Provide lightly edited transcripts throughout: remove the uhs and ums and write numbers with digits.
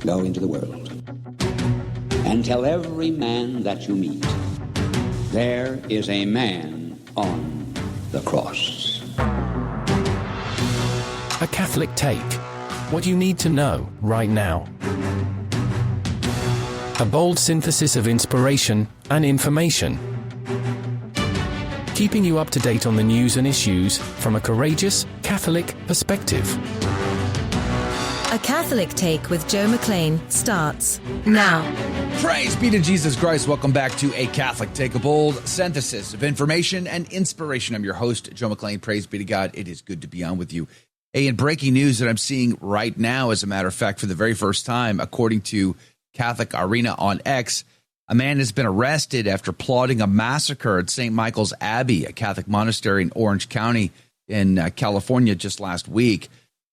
Go into the world and tell every man that you meet, there is a man on the cross. A Catholic Take. What you need to know right now. A bold synthesis of inspiration and information. Keeping you up to date on the news and issues from a courageous Catholic perspective. A Catholic Take with Joe McClain starts now. Praise be to Jesus Christ. Welcome back to A Catholic Take, a bold synthesis of information and inspiration. I'm your host, Joe McClain. Praise be to God. It is good to be on with you. Hey, in breaking news that I'm seeing right now, as a matter of fact, for the very first time, according to Catholic Arena on X, a man has been arrested after plotting a massacre at St. Michael's Abbey, a Catholic monastery in Orange County in California just last week.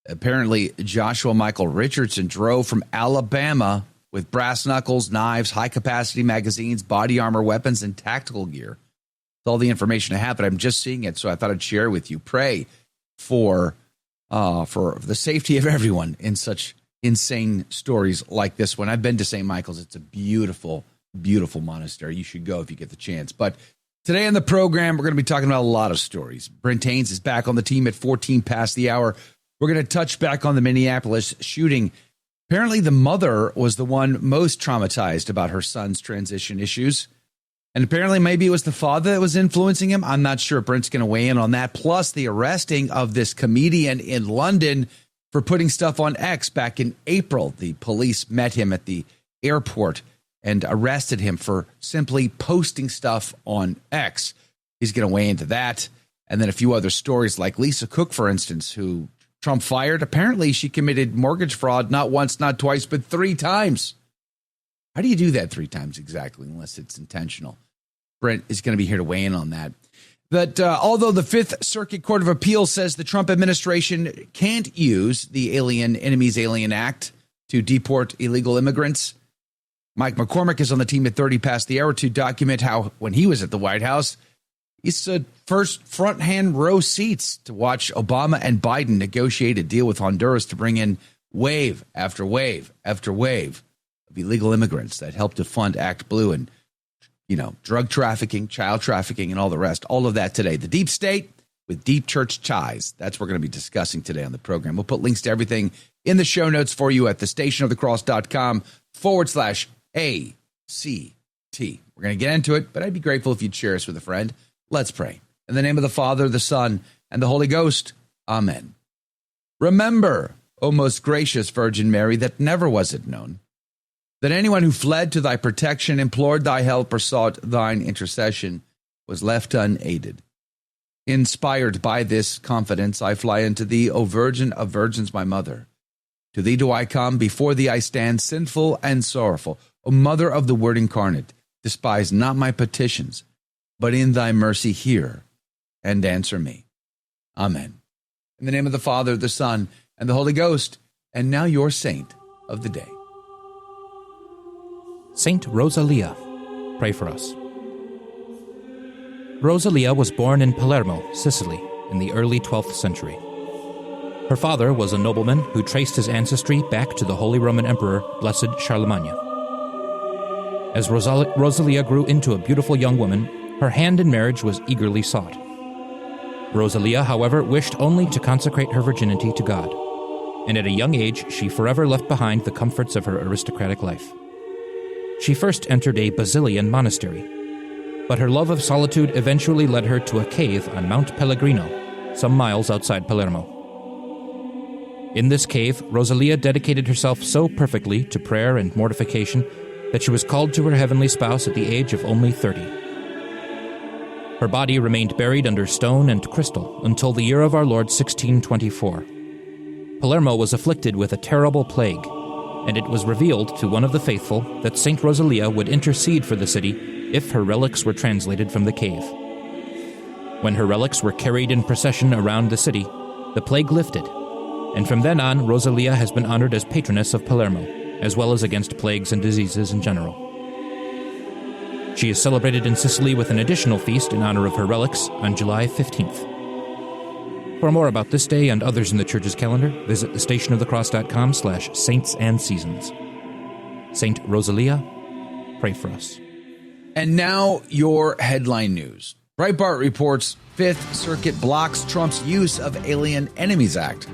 Apparently, Joshua Michael Richardson drove from Alabama with brass knuckles, knives, high-capacity magazines, body armor, weapons, and tactical gear. That's all the information I have, but I'm just seeing it, so I thought I'd share it with you. Pray for the safety of everyone in such insane stories like this one. I've been to St. Michael's. It's a beautiful, beautiful monastery. You should go if you get the chance. But today on the program, we're going to be talking about a lot of stories. Brent Haynes is back on the team at 14 past the hour. We're going to touch back on the Minneapolis shooting. Apparently, the mother was the one most traumatized about her son's transition issues. And apparently, maybe it was the father that was influencing him. I'm not sure. Brent's going to weigh in on that. Plus, the arresting of this comedian in London for putting stuff on X back in April. The police met him at the airport and arrested him for simply posting stuff on X. He's going to weigh into that. And then a few other stories like Lisa Cook, for instance, who Trump fired. Apparently, she committed mortgage fraud not once, not twice, but 3 times. How do you do that 3 times exactly, unless it's intentional? Brent is going to be here to weigh in on that. But although the Fifth Circuit Court of Appeals says the Trump administration can't use the Enemies Alien Act to deport illegal immigrants, Mike McCormick is on the team at 30 past the hour to document how, when he was at the White House, he stood first front-hand row seats to watch Obama and Biden negotiate a deal with Honduras to bring in wave after wave after wave of illegal immigrants that helped to fund ActBlue and, drug trafficking, child trafficking, and all the rest. All of that today. The deep state with deep church ties. That's what we're going to be discussing today on the program. We'll put links to everything in the show notes for you at thestationofthecross.com/ACT. We're going to get into it, but I'd be grateful if you'd share us with a friend. Let's pray. In the name of the Father, the Son, and the Holy Ghost. Amen. Remember, O most gracious Virgin Mary, that never was it known that anyone who fled to thy protection, implored thy help, or sought thine intercession was left unaided. Inspired by this confidence, I fly unto thee, O Virgin of Virgins, my mother. To thee do I come, before thee I stand, sinful and sorrowful. O Mother of the Word incarnate, despise not my petitions, but in thy mercy hear and answer me. Amen. In the name of the Father, the Son, and the Holy Ghost, and now your saint of the day. Saint Rosalia, pray for us. Rosalia was born in Palermo, Sicily, in the early 12th century. Her father was a nobleman who traced his ancestry back to the Holy Roman Emperor, Blessed Charlemagne. As Rosalia grew into a beautiful young woman, her hand in marriage was eagerly sought. Rosalia, however, wished only to consecrate her virginity to God, and at a young age she forever left behind the comforts of her aristocratic life. She first entered a Basilian monastery, but her love of solitude eventually led her to a cave on Mount Pellegrino, some miles outside Palermo. In this cave, Rosalia dedicated herself so perfectly to prayer and mortification that she was called to her heavenly spouse at the age of only 30. Her body remained buried under stone and crystal until the year of our Lord 1624. Palermo was afflicted with a terrible plague, and it was revealed to one of the faithful that Saint Rosalia would intercede for the city if her relics were translated from the cave. When her relics were carried in procession around the city, the plague lifted, and from then on, Rosalia has been honored as patroness of Palermo, as well as against plagues and diseases in general. She is celebrated in Sicily with an additional feast in honor of her relics on July 15th. For more about this day and others in the Church's calendar, visit thestationofthecross.com/saints and seasons. Saint Rosalia, pray for us. And now your headline news. Breitbart reports Fifth Circuit blocks Trump's use of Alien Enemies Act.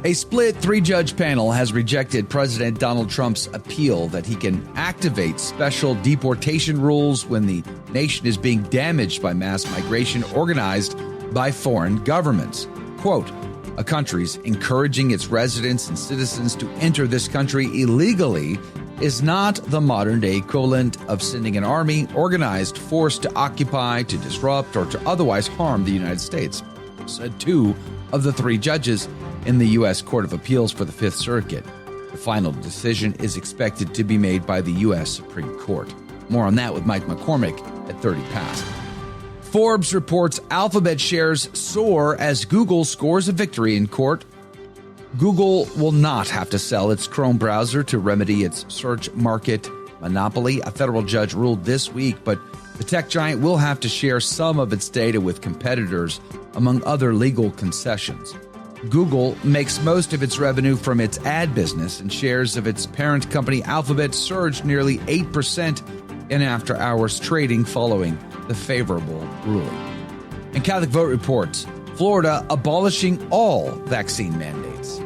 A split three-judge panel has rejected President Donald Trump's appeal that he can activate special deportation rules when the nation is being damaged by mass migration organized by foreign governments. Quote, a country's encouraging its residents and citizens to enter this country illegally is not the modern-day equivalent of sending an army organized force to occupy, to disrupt, or to otherwise harm the United States, said two of the three judges in the U.S. Court of Appeals for the Fifth Circuit. The final decision is expected to be made by the U.S. Supreme Court. More on that with Mike McCormick at 30 past. Forbes reports Alphabet shares soar as Google scores a victory in court. Google will not have to sell its Chrome browser to remedy its search market monopoly. A federal judge ruled this week, but the tech giant will have to share some of its data with competitors, among other legal concessions. Google makes most of its revenue from its ad business, and shares of its parent company Alphabet surged nearly 8% in after-hours trading following the favorable ruling. And Catholic Vote reports Florida abolishing all vaccine mandates.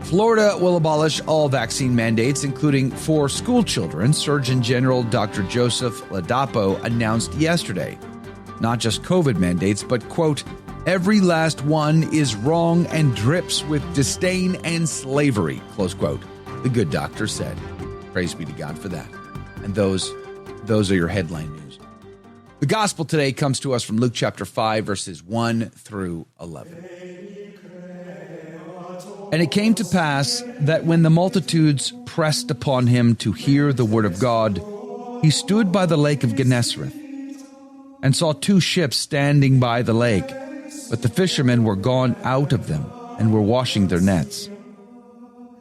Florida will abolish all vaccine mandates, including for school children, Surgeon General Dr. Joseph Ladapo announced yesterday. Not just COVID mandates, but, quote, every last one is wrong and drips with disdain and slavery, close quote, the good doctor said. Praise be to God for that. And those are your headline news. The gospel today comes to us from Luke chapter 5, verses 1 through 11. And it came to pass that when the multitudes pressed upon him to hear the word of God, he stood by the lake of Gennesareth and saw two ships standing by the lake. But the fishermen were gone out of them and were washing their nets.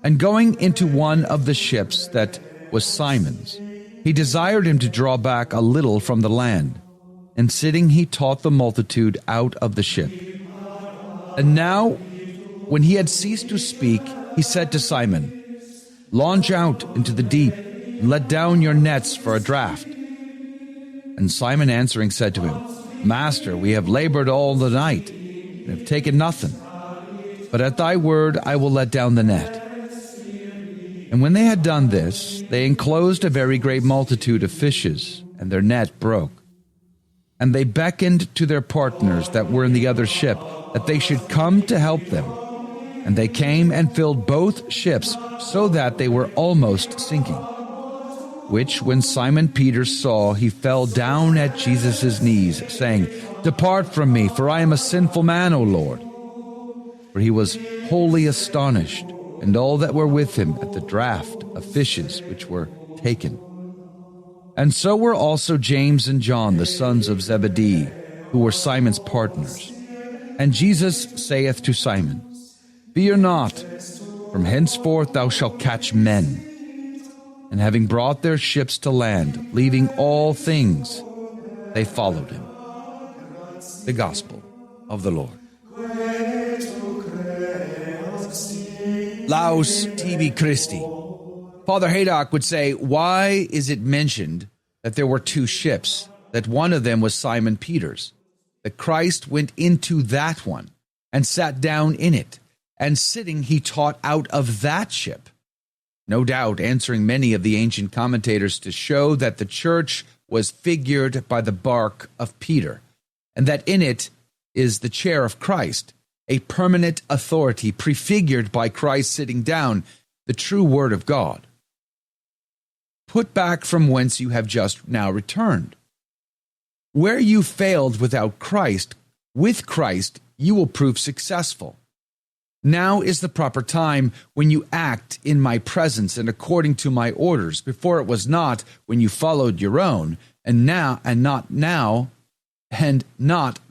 And going into one of the ships that was Simon's, he desired him to draw back a little from the land. And sitting, he taught the multitude out of the ship. And now, when he had ceased to speak, he said to Simon, launch out into the deep and let down your nets for a draught. And Simon answering said to him, Master, we have labored all the night and have taken nothing. But at thy word I will let down the net. And when they had done this, they enclosed a very great multitude of fishes, and their net broke. And they beckoned to their partners that were in the other ship, that they should come to help them. And they came and filled both ships, so that they were almost sinking. Which, when Simon Peter saw, he fell down at Jesus' knees, saying, Depart from me, for I am a sinful man, O Lord. For he was wholly astonished, and all that were with him at the draught of fishes which were taken. And so were also James and John, the sons of Zebedee, who were Simon's partners. And Jesus saith to Simon, Fear not, from henceforth thou shalt catch men. And having brought their ships to land, leaving all things, they followed him. The Gospel of the Lord. Laus tibi Christi. Father Haydock would say, why is it mentioned that there were two ships, that one of them was Simon Peter's, that Christ went into that one and sat down in it, and sitting he taught out of that ship? No doubt answering many of the ancient commentators to show that the church was figured by the bark of Peter, and that in it is the chair of Christ, a permanent authority prefigured by Christ sitting down, the true word of God. Put back from whence you have just now returned. Where you failed without Christ, with Christ you will prove successful. Now is the proper time when you act in my presence and according to my orders. Before it was not, when you followed your own, and not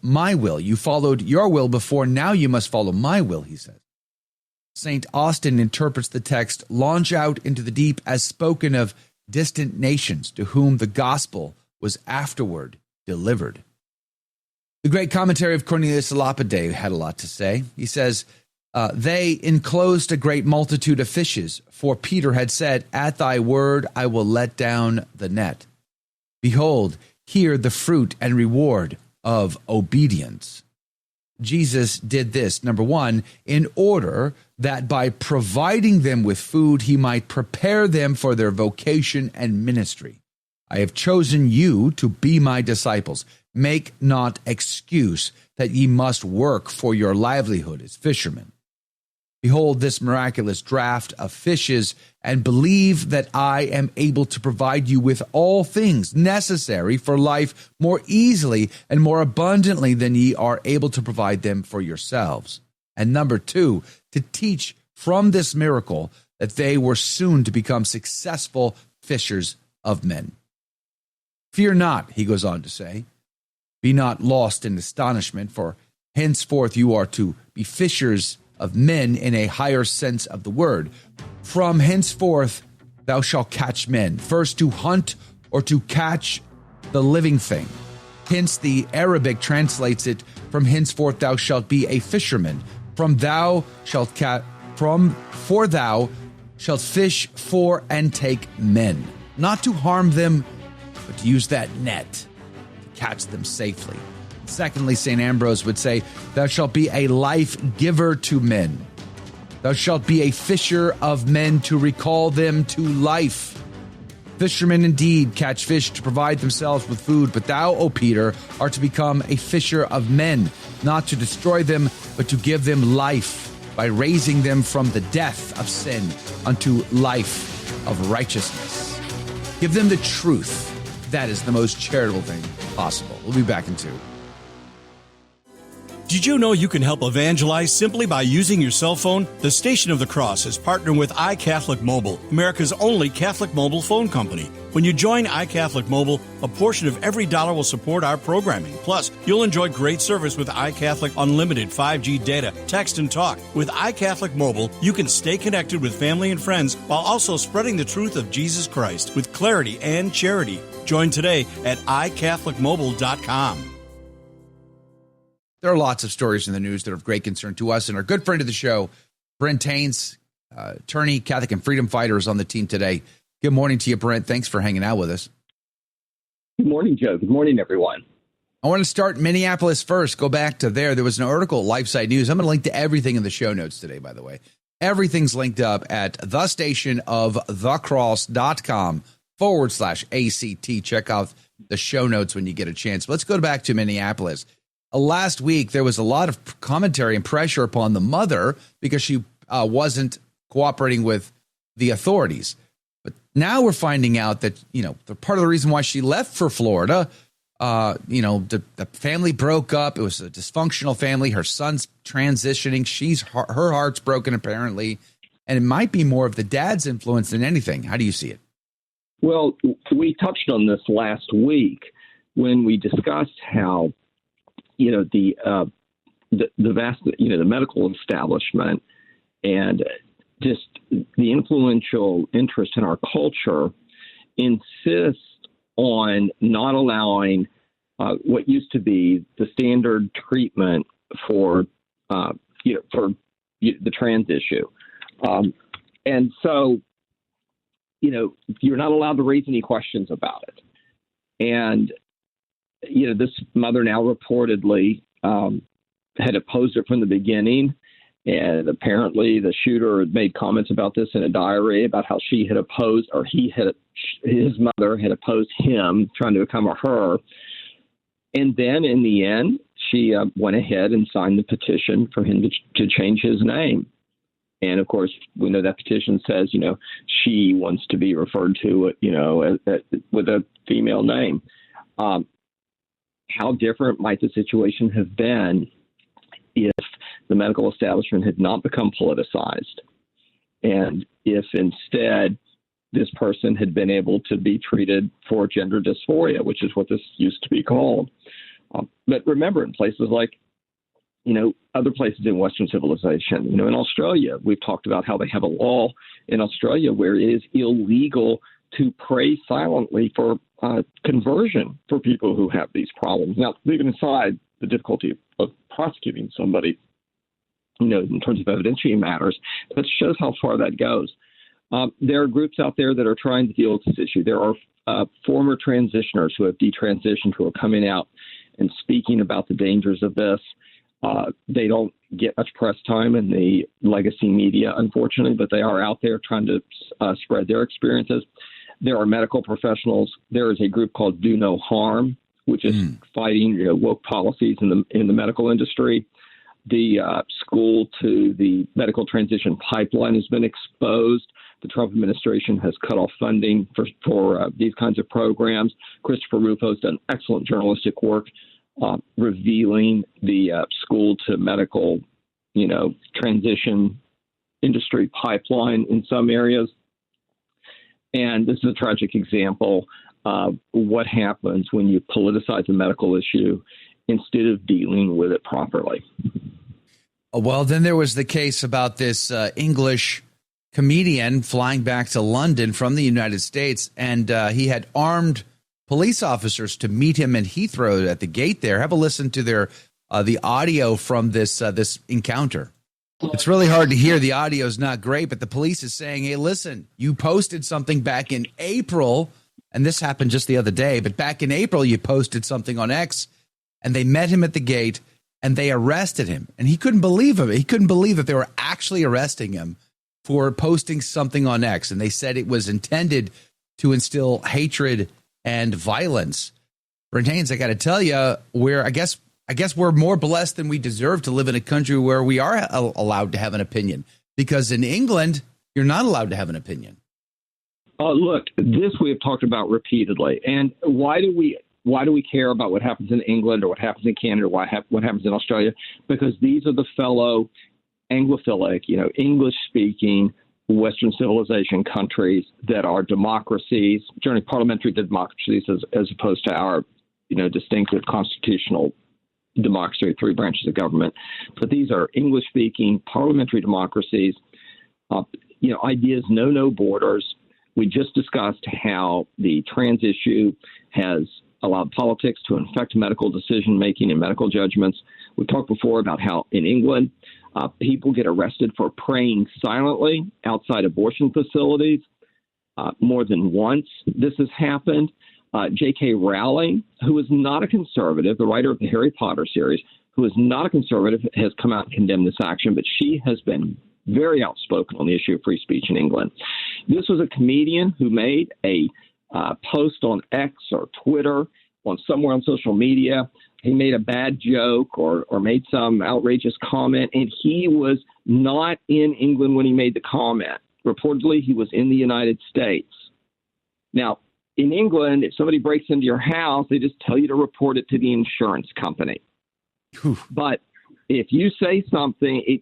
my will. You followed your will before, now you must follow my will, he says. St. Austin interprets the text, launch out into the deep, as spoken of distant nations to whom the gospel was afterward delivered. The great commentary of Cornelius a Lapide had a lot to say. He says, They enclosed a great multitude of fishes, for Peter had said, "At thy word I will let down the net." Behold, here the fruit and reward of obedience. Jesus did this, number one, in order that by providing them with food, he might prepare them for their vocation and ministry. I have chosen you to be my disciples. Make not excuse that ye must work for your livelihood as fishermen. Behold this miraculous draught of fishes, and believe that I am able to provide you with all things necessary for life more easily and more abundantly than ye are able to provide them for yourselves. And number two, to teach from this miracle that they were soon to become successful fishers of men. Fear not, he goes on to say. Be not lost in astonishment, for henceforth you are to be fishers of men in a higher sense of the word. From henceforth thou shalt catch men, first to hunt or to catch the living thing. Hence the Arabic translates it, from henceforth thou shalt be a fisherman. For thou shalt fish for and take men, not to harm them, but to use that net to catch them safely. Secondly, St. Ambrose would say, thou shalt be a life giver to men. Thou shalt be a fisher of men to recall them to life. Fishermen indeed catch fish to provide themselves with food, but thou, O Peter, are to become a fisher of men, not to destroy them, but to give them life by raising them from the death of sin unto life of righteousness. Give them the truth. That is the most charitable thing possible. We'll be back in 2. Did you know you can help evangelize simply by using your cell phone? The Station of the Cross is partnering with iCatholic Mobile, America's only Catholic mobile phone company. When you join iCatholic Mobile, a portion of every dollar will support our programming. Plus, you'll enjoy great service with iCatholic Unlimited 5G data, text, and talk. With iCatholic Mobile, you can stay connected with family and friends while also spreading the truth of Jesus Christ with clarity and charity. Join today at iCatholicMobile.com. There are lots of stories in the news that are of great concern to us, and our good friend of the show, Brent Haynes, attorney, Catholic and freedom fighter, is on the team today. Good morning to you, Brent. Thanks for hanging out with us. Good morning, Joe. Good morning, everyone. I want to start Minneapolis first. Go back to there. There was an article at LifeSite News. I'm going to link to everything in the show notes today, by the way. Everything's linked up at thestationofthecross.com/ACT. Check out the show notes when you get a chance. Let's go back to Minneapolis. Last week, there was a lot of commentary and pressure upon the mother because she wasn't cooperating with the authorities. But now we're finding out that, the part of the reason why she left for Florida, the family broke up. It was a dysfunctional family. Her son's transitioning. Her heart's broken, apparently. And it might be more of the dad's influence than anything. How do you see it? Well, we touched on this last week when we discussed how the vast, the medical establishment and just the influential interest in our culture insist on not allowing what used to be the standard treatment for the trans issue. And so, you're not allowed to raise any questions about it. And this mother now reportedly had opposed it from the beginning. And apparently the shooter had made comments about this in a diary about how she had opposed, or his mother had opposed him trying to become a her. And then in the end, she went ahead and signed the petition for him to change his name. And of course, we know that petition says, she wants to be referred to, with a female name. How different might the situation have been if the medical establishment had not become politicized, and if instead this person had been able to be treated for gender dysphoria, which is what this used to be called. But remember, in places like, other places in Western civilization, in Australia, we've talked about how they have a law in Australia where it is illegal to pray silently for conversion for people who have these problems. Now, leaving aside the difficulty of prosecuting somebody in terms of evidentiary matters. That shows how far that goes. There are groups out there that are trying to deal with this issue. There are former transitioners who have detransitioned who are coming out and speaking about the dangers of this. They don't get much press time in the legacy media, unfortunately, but they are out there trying to spread their experiences. There are medical professionals. There is a group called Do No Harm, which is fighting woke policies in the medical industry. The school to the medical transition pipeline has been exposed. The Trump administration has cut off funding for these kinds of programs. Christopher Rufo has done excellent journalistic work revealing the school to medical, transition industry pipeline in some areas. And this is a tragic example of what happens when you politicize a medical issue instead of dealing with it properly. Well, then there was the case about this English comedian flying back to London from the United States, and he had armed police officers to meet him in Heathrow at the gate there. Have a listen to the audio from this encounter. It's really hard to hear. The audio is not great, but the police is saying, hey, listen, you posted something back in April, and this happened just the other day, but back in April you posted something on X, and they met him at the gate, and they arrested him. And he couldn't believe it. He couldn't believe that they were actually arresting him for posting something on X. And they said it was intended to instill hatred and violence. Brent Haynes, I got to tell you, I guess we're more blessed than we deserve to live in a country where we are allowed to have an opinion. Because in England, you're not allowed to have an opinion. Look, this we have talked about repeatedly. And why do we care about what happens in England or what happens in Canada, or what happens in Australia? Because these are the fellow Anglophilic, English-speaking Western civilization countries that are democracies, generally parliamentary democracies, as opposed to our, distinctive constitutional democracy, 3 branches of government. But these are English-speaking parliamentary democracies. Ideas know no borders. We just discussed how the trans issue has allowed politics to infect medical decision-making and medical judgments. We talked before about how in England, people get arrested for praying silently outside abortion facilities. More than once this has happened. J.K. Rowling, who is not a conservative, the writer of the Harry Potter series, who is not a conservative, has come out and condemned this action, but she has been very outspoken on the issue of free speech in England. This was a comedian who made a post on X or Twitter, somewhere on social media. He made a bad joke or made some outrageous comment, and he was not in England when he made the comment. Reportedly, he was in the United States. Now, in England, if somebody breaks into your house, they just tell you to report it to the insurance company. But if you say something,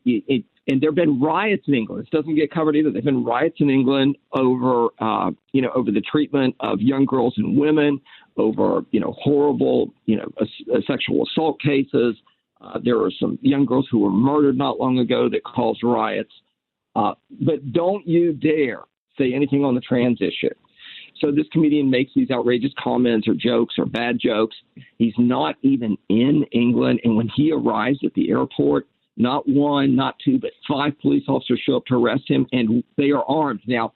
and there have been riots in England. This doesn't get covered either. There have been riots in England over the treatment of young girls and women, over, horrible, sexual assault cases. There are some young girls who were murdered not long ago that caused riots. But don't you dare say anything on the trans issue. So this comedian makes these outrageous comments or jokes or bad jokes. He's not even in England. And when he arrives at the airport, not 1, not 2, but 5 police officers show up to arrest him, and they are armed. Now,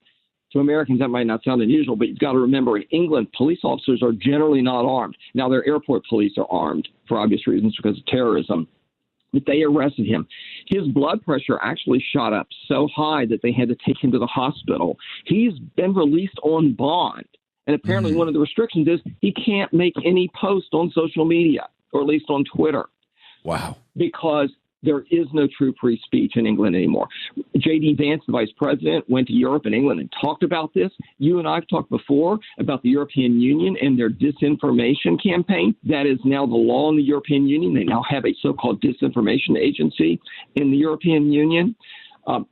to Americans, that might not sound unusual, but you've got to remember in England, police officers are generally not armed. Now, their airport police are armed for obvious reasons because of terrorism. But they arrested him. His blood pressure actually shot up so high that they had to take him to the hospital. He's been released on bond. And apparently one of the restrictions is he can't make any post on social media, or at least on Twitter. Wow. Because there is no true free speech in England anymore. J.D. Vance, the vice president, went to Europe and England and talked about this. You and I have talked before about the European Union and their disinformation campaign. That is now the law in the European Union. They now have a so-called disinformation agency in the European Union.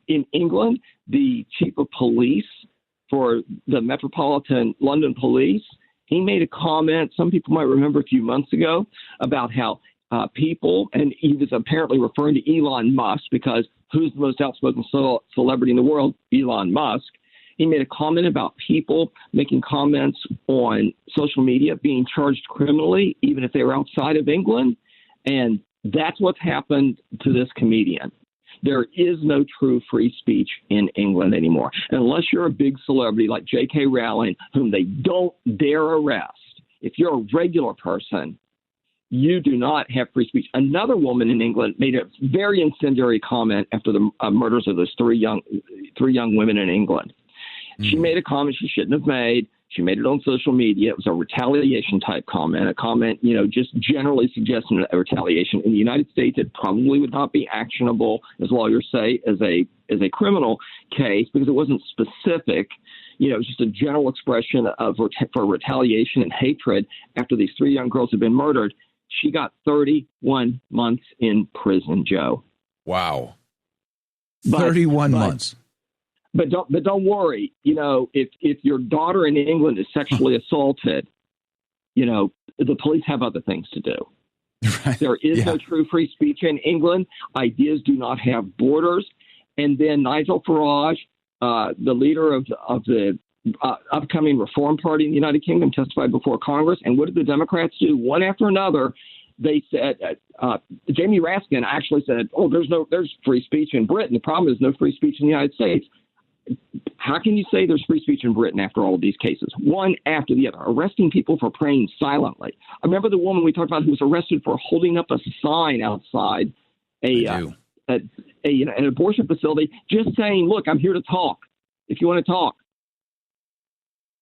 In England, the chief of police for the Metropolitan London Police, he made a comment, some people might remember a few months ago, about how people, and he was apparently referring to Elon Musk, because who's the most outspoken celebrity in the world? Elon Musk. He made a comment about people making comments on social media being charged criminally, even if they were outside of England. And that's what's happened to this comedian. There is no true free speech in England anymore. Unless you're a big celebrity like J.K. Rowling, whom they don't dare arrest. If you're a regular person, you do not have free speech. Another woman in England made a very incendiary comment after the murders of those three young women in England. She made a comment she shouldn't have made. She made it on social media. It was a retaliation type comment, a comment, just generally suggesting a retaliation. In the United States, it probably would not be actionable, as lawyers say, as a criminal case, because it wasn't specific. It was just a general expression for retaliation and hatred after these three young girls had been murdered. She got 31 months in prison, Joe. Wow. 31 months. But don't worry. If your daughter in England is sexually assaulted, the police have other things to do. Right. There is no true free speech in England. Ideas do not have borders. And then Nigel Farage, the leader of the upcoming Reform Party in the United Kingdom, testified before Congress. And what did the Democrats do? One after another, they said, Jamie Raskin actually said, there's free speech in Britain. The problem is no free speech in the United States. How can you say there's free speech in Britain after all of these cases? One after the other, arresting people for praying silently. I remember the woman we talked about who was arrested for holding up a sign outside an abortion facility, just saying, look, I'm here to talk if you want to talk.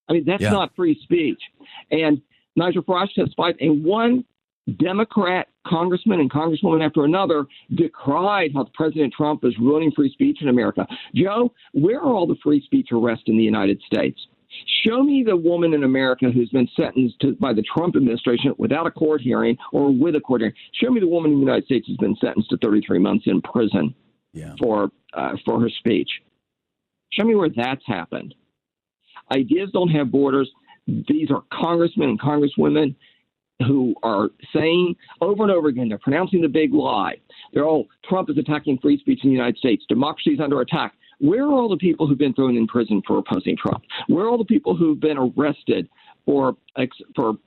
I mean, that's not free speech. And Nigel Farage testified, and one Democrat congressman and congresswoman after another decried how President Trump is ruining free speech in America. Joe, where are all the free speech arrests in the United States? Show me the woman in America who's been sentenced by the Trump administration without a court hearing or with a court hearing. Show me the woman in the United States who's been sentenced to 33 months in prison for her speech. Show me where that's happened. Ideas don't have borders. These are congressmen and congresswomen who are saying over and over again, they're pronouncing the big lie. Trump is attacking free speech in the United States. Democracy is under attack. Where are all the people who've been thrown in prison for opposing Trump? Where are all the people who've been arrested for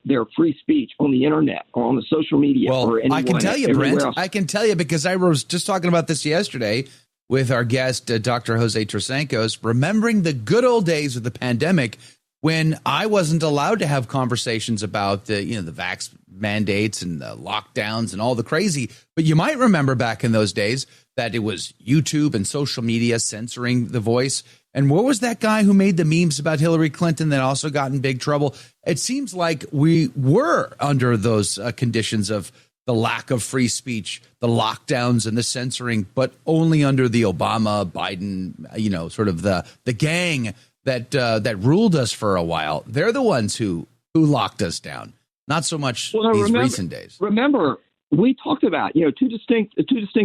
their free speech on the internet or on the social media? Well, I can tell you, Brent, I can tell you because I was just talking about this yesterday with our guest, Dr. Jose Trasancos, remembering the good old days of the pandemic when I wasn't allowed to have conversations about the vax mandates and the lockdowns and all the crazy. But you might remember back in those days that it was YouTube and social media censoring the voice. And what was that guy who made the memes about Hillary Clinton that also got in big trouble? It seems like we were under those conditions of the lack of free speech, the lockdowns and the censoring, but only under the Obama, Biden, sort of the gang that ruled us for a while. They're the ones who locked us down, not so much recent days. Remember, we talked about two distinct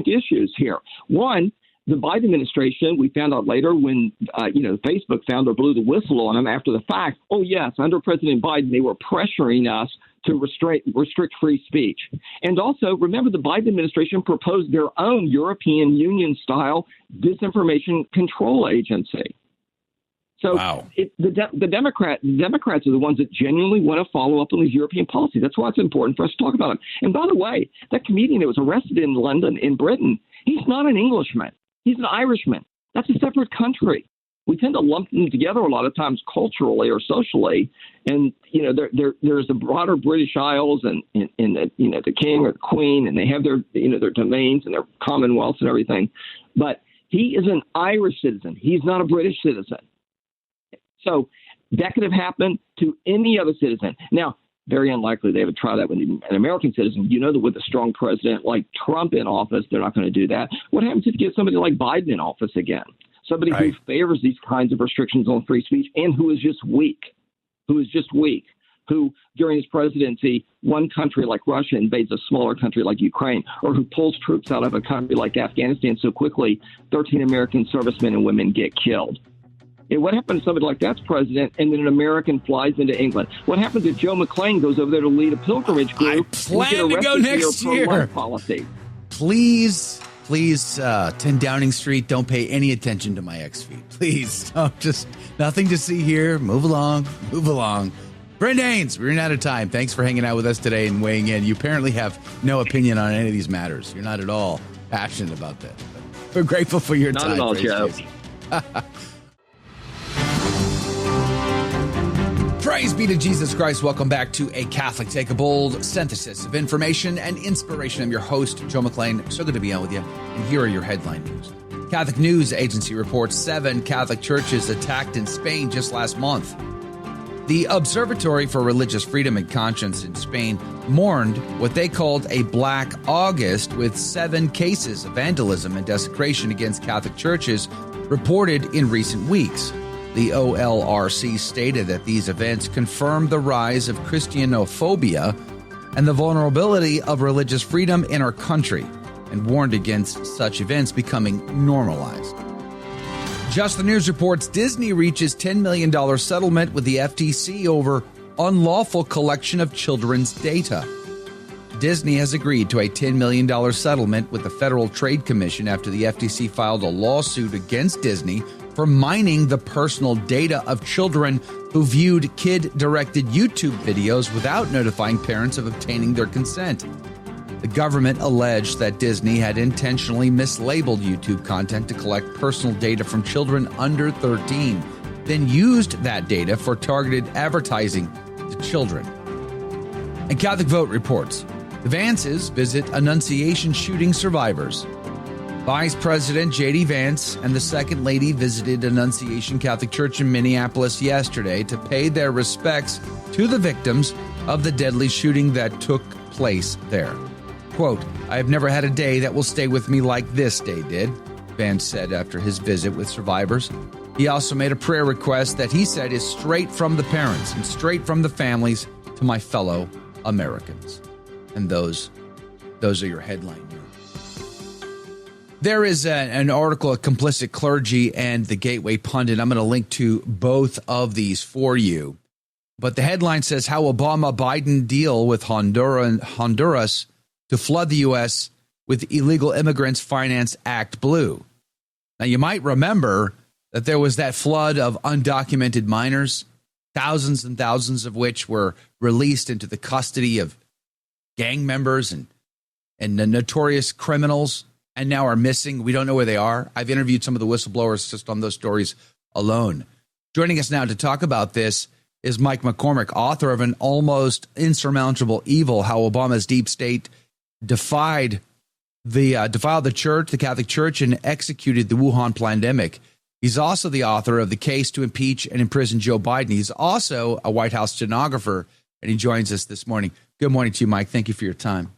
issues here. One, the Biden administration, we found out later when Facebook founder blew the whistle on them after the fact. Oh yes, under President Biden, they were pressuring us to restrict free speech. And also, remember, the Biden administration proposed their own European Union style disinformation control agency. So the Democrats are the ones that genuinely want to follow up on these European policies. That's why it's important for us to talk about them. And by the way, that comedian that was arrested in London, in Britain, he's not an Englishman. He's an Irishman. That's a separate country. We tend to lump them together a lot of times culturally or socially. And, there's the broader British Isles and the king or the queen, and they have their domains and their commonwealths and everything. But he is an Irish citizen. He's not a British citizen. So that could have happened to any other citizen. Now, very unlikely they would try that with an American citizen. That with a strong president like Trump in office, they're not going to do that. What happens if you get somebody like Biden in office again? Somebody who favors these kinds of restrictions on free speech and who is just weak, who during his presidency, one country like Russia invades a smaller country like Ukraine, or who pulls troops out of a country like Afghanistan so quickly 13 American servicemen and women get killed. And what happens if somebody like that's president and then an American flies into England? What happens if Joe McClain goes over there to lead a pilgrimage group? I plan to go next year. Policy. Please, 10 Downing Street, don't pay any attention to my ex feed. Please, just nothing to see here. Move along. Brent Haynes, we're out of time. Thanks for hanging out with us today and weighing in. You apparently have no opinion on any of these matters. You're not at all passionate about that. We're grateful for your Not time. at all, Praise Joe. Jesus. Praise be to Jesus Christ. Welcome back to A Catholic Take a Bold synthesis of information and inspiration. I'm your host, Joe McClain. So good to be on with you. And here are your headline news. Catholic News Agency reports 7 Catholic churches attacked in Spain just last month. The Observatory for Religious Freedom and Conscience in Spain mourned what they called a Black August, with 7 cases of vandalism and desecration against Catholic churches reported in recent weeks. The OLRC stated that these events confirmed the rise of Christianophobia and the vulnerability of religious freedom in our country, and warned against such events becoming normalized. Just the News reports Disney reaches $10 million settlement with the FTC over unlawful collection of children's data. Disney has agreed to a $10 million settlement with the Federal Trade Commission after the FTC filed a lawsuit against Disney for mining the personal data of children who viewed kid-directed YouTube videos without notifying parents of obtaining their consent. The government alleged that Disney had intentionally mislabeled YouTube content to collect personal data from children under 13, then used that data for targeted advertising to children. And Catholic Vote reports the Vances visit Annunciation shooting survivors. Vice President J.D. Vance and the Second Lady visited Annunciation Catholic Church in Minneapolis yesterday to pay their respects to the victims of the deadly shooting that took place there. Quote, "I have never had a day that will stay with me like this day did," Vance said after his visit with survivors. He also made a prayer request that he said is straight from the parents and straight from the families to my fellow Americans. And those are your headline news. There is an article at Complicit Clergy and the Gateway Pundit. I'm going to link to both of these for you. But the headline says how Obama-Biden deal with Honduras to flood the U.S. with illegal immigrants finance ActBlue. Now, you might remember that there was that flood of undocumented minors, thousands and thousands of which were released into the custody of gang members and the notorious criminals, and now are missing. We don't know where they are. I've interviewed some of the whistleblowers just on those stories alone. Joining us now to talk about this is Mike McCormick, author of An Almost Insurmountable Evil, How Obama's Deep State defiled the church, the Catholic Church, and executed the Wuhan pandemic. He's also the author of The Case to Impeach and Imprison Joe Biden. He's also a White House stenographer, and he joins us this morning. Good morning to you, Mike. Thank you for your time.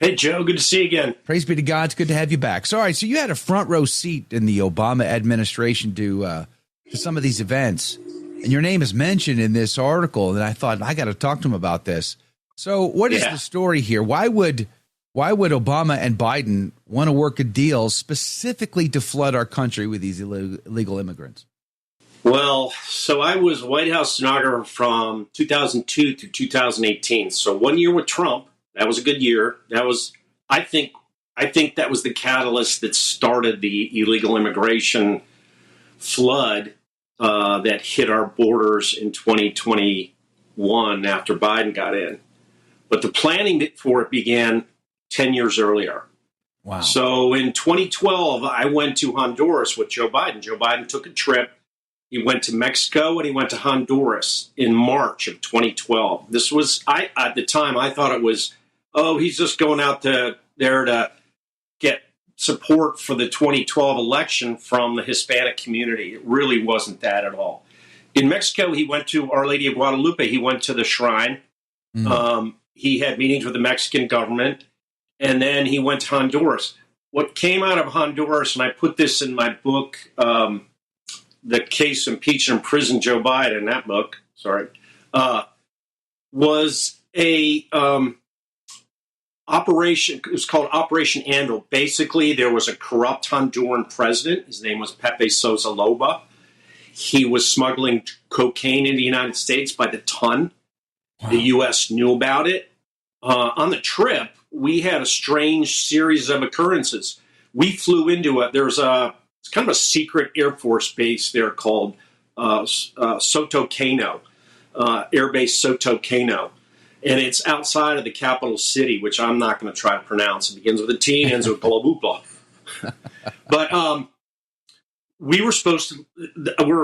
Hey, Joe. Good to see you again. Praise be to God. It's good to have you back. So, all right, so you had a front row seat in the Obama administration to some of these events, and your name is mentioned in this article, and I thought, I got to talk to him about this. So what is the story here? Why would Obama and Biden want to work a deal specifically to flood our country with these illegal immigrants? Well, so I was White House stenographer from 2002 to 2018. So 1 year with Trump. That was a good year. That was, I think that was the catalyst that started the illegal immigration flood that hit our borders in 2021 after Biden got in. But the planning for it began 10 years earlier. Wow. So in 2012, I went to Honduras with Joe Biden. Joe Biden took a trip. He went to Mexico and he went to Honduras in March of 2012. This was, at the time, I thought it was, he's just going out there to get support for the 2012 election from the Hispanic community. It really wasn't that at all. In Mexico, he went to Our Lady of Guadalupe. He went to the shrine. He had meetings with the Mexican government. And then he went to Honduras. What came out of Honduras, and I put this in my book, The Case, Impeach, and Imprison Joe Biden, that book, was a operation. It was called Operation Andal. Basically, there was a corrupt Honduran president. His name was Pepe Sosa Loba. He was smuggling cocaine into the United States by the ton. Wow. The U.S. knew about it. On the trip, we had a strange series of occurrences. We flew into it. It's kind of a secret Air Force base there called Soto Cano, Air Base Soto Cano. And it's outside of the capital city, which I'm not going to try to pronounce. It begins with a T and ends with blah, blah, blah. But we were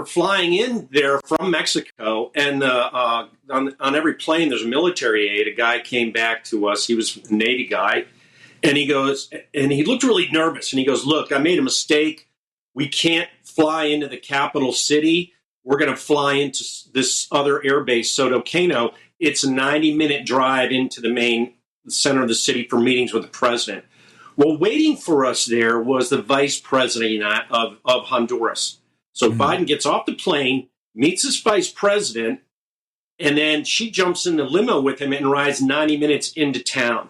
flying in there from Mexico, and on every plane there's a military aide. A guy came back to us. He was a Navy guy, and he goes, and he looked really nervous. And he goes, "Look, I made a mistake. We can't fly into the capital city. We're going to fly into this other airbase, Soto Cano. It's a 90-minute drive into the main center of the city for meetings with the president." Well, waiting for us there was the vice president of Honduras. So Biden gets off the plane, meets his vice president, and then she jumps in the limo with him and rides 90 minutes into town.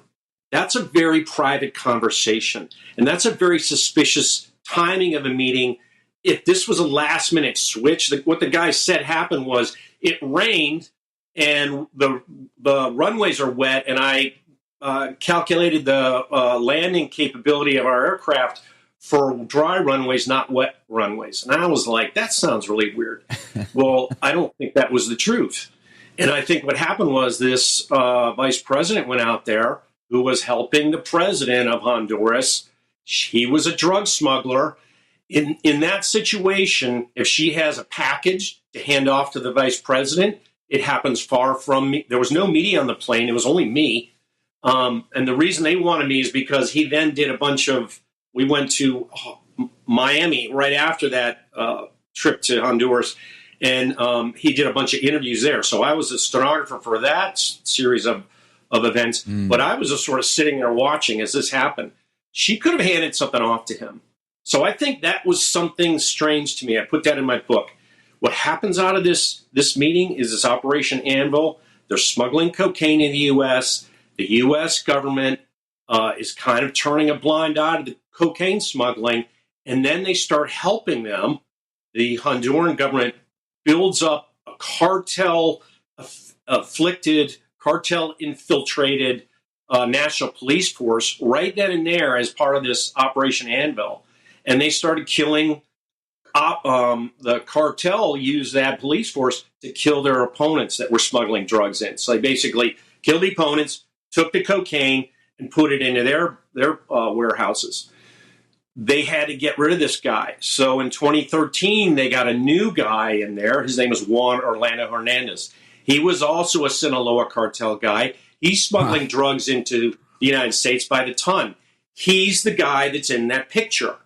That's a very private conversation, and that's a very suspicious timing of a meeting. If this was a last-minute switch, what the guy said happened was it rained, and the runways are wet, and I calculated the landing capability of our aircraft for dry runways, not wet runways. And I was like, that sounds really weird. Well, I don't think that was the truth. And I think what happened was this vice president went out there who was helping the president of Honduras. He was a drug smuggler. In that situation, if she has a package to hand off to the vice president, it happens far from me. There was no media on the plane. It was only me. And the reason they wanted me is because he then did we went to Miami right after that trip to Honduras, and he did a bunch of interviews there. So I was a stenographer for that series of events, but I was just sort of sitting there watching as this happened. She could have handed something off to him. So I think that was something strange to me. I put that in my book. What happens out of this meeting is this Operation Anvil. They're smuggling cocaine in the U.S., the U.S. government is kind of turning a blind eye to the cocaine smuggling, and then they start helping them. The Honduran government builds up a cartel-afflicted, cartel-infiltrated national police force right then and there as part of this Operation Anvil. And they started killing the cartel used that police force to kill their opponents that were smuggling drugs in. So they basically killed the opponents, took the cocaine, and put it into their warehouses. They had to get rid of this guy. So in 2013, they got a new guy in there. His name was Juan Orlando Hernandez. He was also a Sinaloa cartel guy. He's smuggling drugs into the United States by the ton. He's the guy that's in that picture.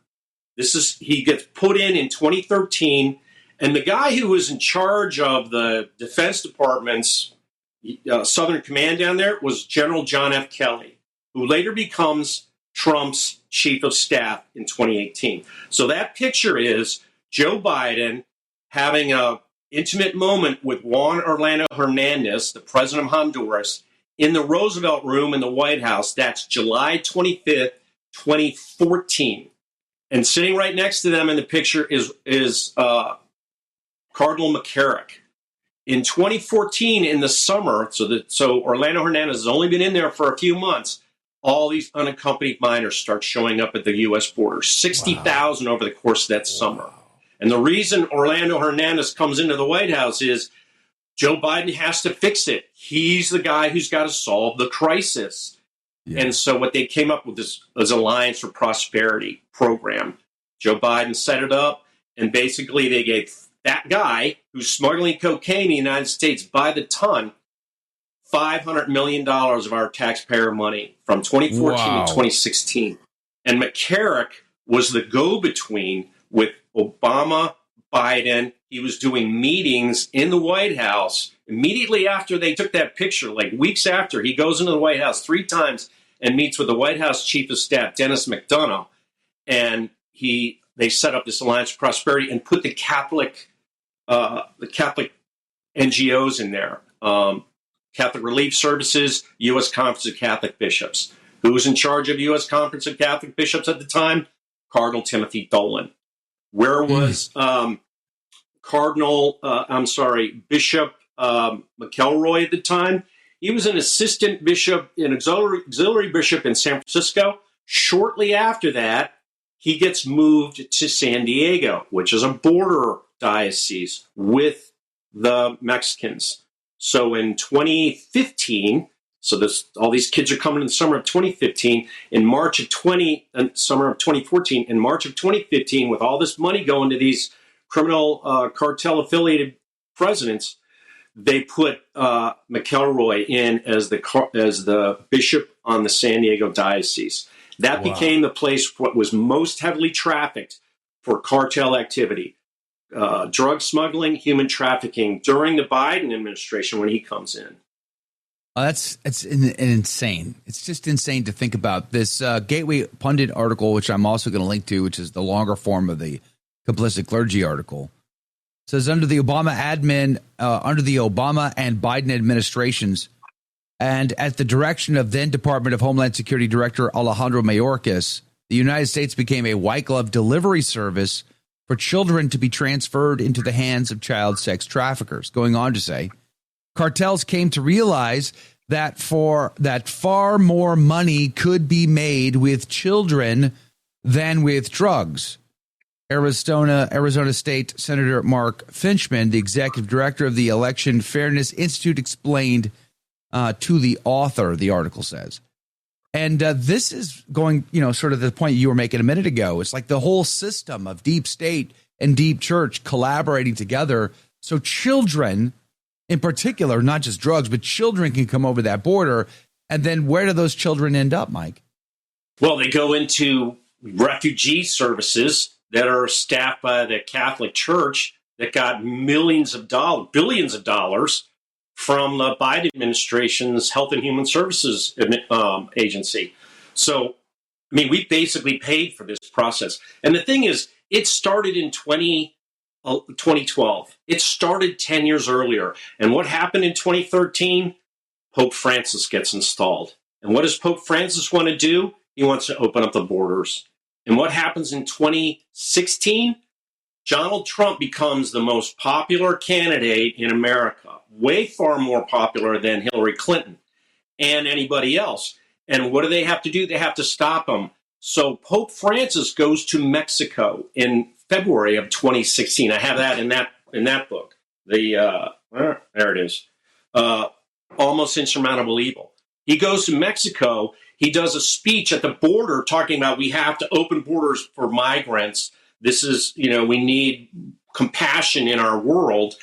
He gets put in 2013, and the guy who was in charge of the Defense Department's Southern Command down there was General John F. Kelly, who later becomes Trump's chief of staff in 2018. So that picture is Joe Biden having an intimate moment with Juan Orlando Hernandez, the president of Honduras, in the Roosevelt Room in the White House. That's July 25th, 2014. And sitting right next to them in the picture is Cardinal McCarrick. In 2014, in the summer, so Orlando Hernandez has only been in there for a few months, all these unaccompanied minors start showing up at the U.S. border, 60,000 over the course of that summer. And the reason Orlando Hernandez comes into the White House is Joe Biden has to fix it. He's the guy who's got to solve the crisis. Yeah. And so what they came up with is Alliance for Prosperity program. Joe Biden set it up, and basically they gave that guy who's smuggling cocaine in the United States by the ton $500 million of our taxpayer money from 2014 to 2016. And McCarrick was the go-between with Obama, Biden. He was doing meetings in the White House. Immediately after they took that picture, like weeks after, he goes into the White House 3 times and meets with the White House Chief of Staff, Dennis McDonough. And they set up this Alliance for Prosperity and put the Catholic NGOs in there. Catholic Relief Services, U.S. Conference of Catholic Bishops. Who was in charge of U.S. Conference of Catholic Bishops at the time? Cardinal Timothy Dolan. Where was Bishop McElroy at the time? He was an assistant bishop, an auxiliary bishop in San Francisco. Shortly after that, he gets moved to San Diego, which is a border diocese with the Mexicans. So in 2015, So all these kids are coming in the summer of 2015. In March of summer of 2014, in March of 2015, with all this money going to these criminal cartel affiliated presidents, they put McElroy in as the bishop on the San Diego diocese. That became the place what was most heavily trafficked for cartel activity, drug smuggling, human trafficking during the Biden administration when he comes in. It's insane. It's just insane to think about. This Gateway Pundit article, which I'm also going to link to, which is the longer form of the complicit clergy article, says under the Obama and Biden administrations, and at the direction of then Department of Homeland Security Director Alejandro Mayorkas, the United States became a white glove delivery service for children to be transferred into the hands of child sex traffickers. Going on to say, cartels came to realize that far more money could be made with children than with drugs. Arizona State Senator Mark Finchman, the executive director of the Election Fairness Institute, explained to the author, the article says. And this is going, sort of the point you were making a minute ago. It's like the whole system of deep state and deep church collaborating together. So children, in particular, not just drugs, but children can come over that border. And then where do those children end up, Mike? Well, they go into refugee services that are staffed by the Catholic Church that got billions of dollars from the Biden administration's Health and Human Services agency. So, we basically paid for this process. And the thing is, it started in 2012. It started 10 years earlier. And what happened in 2013? Pope Francis gets installed. And what does Pope Francis want to do? He wants to open up the borders. And what happens in 2016? Donald Trump becomes the most popular candidate in America, way far more popular than Hillary Clinton and anybody else. And what do they have to do? They have to stop him. So Pope Francis goes to Mexico in February of 2016. I have that in that book. There it is. Almost Insurmountable Evil. He goes to Mexico. He does a speech at the border talking about we have to open borders for migrants. This is, we need compassion in our world.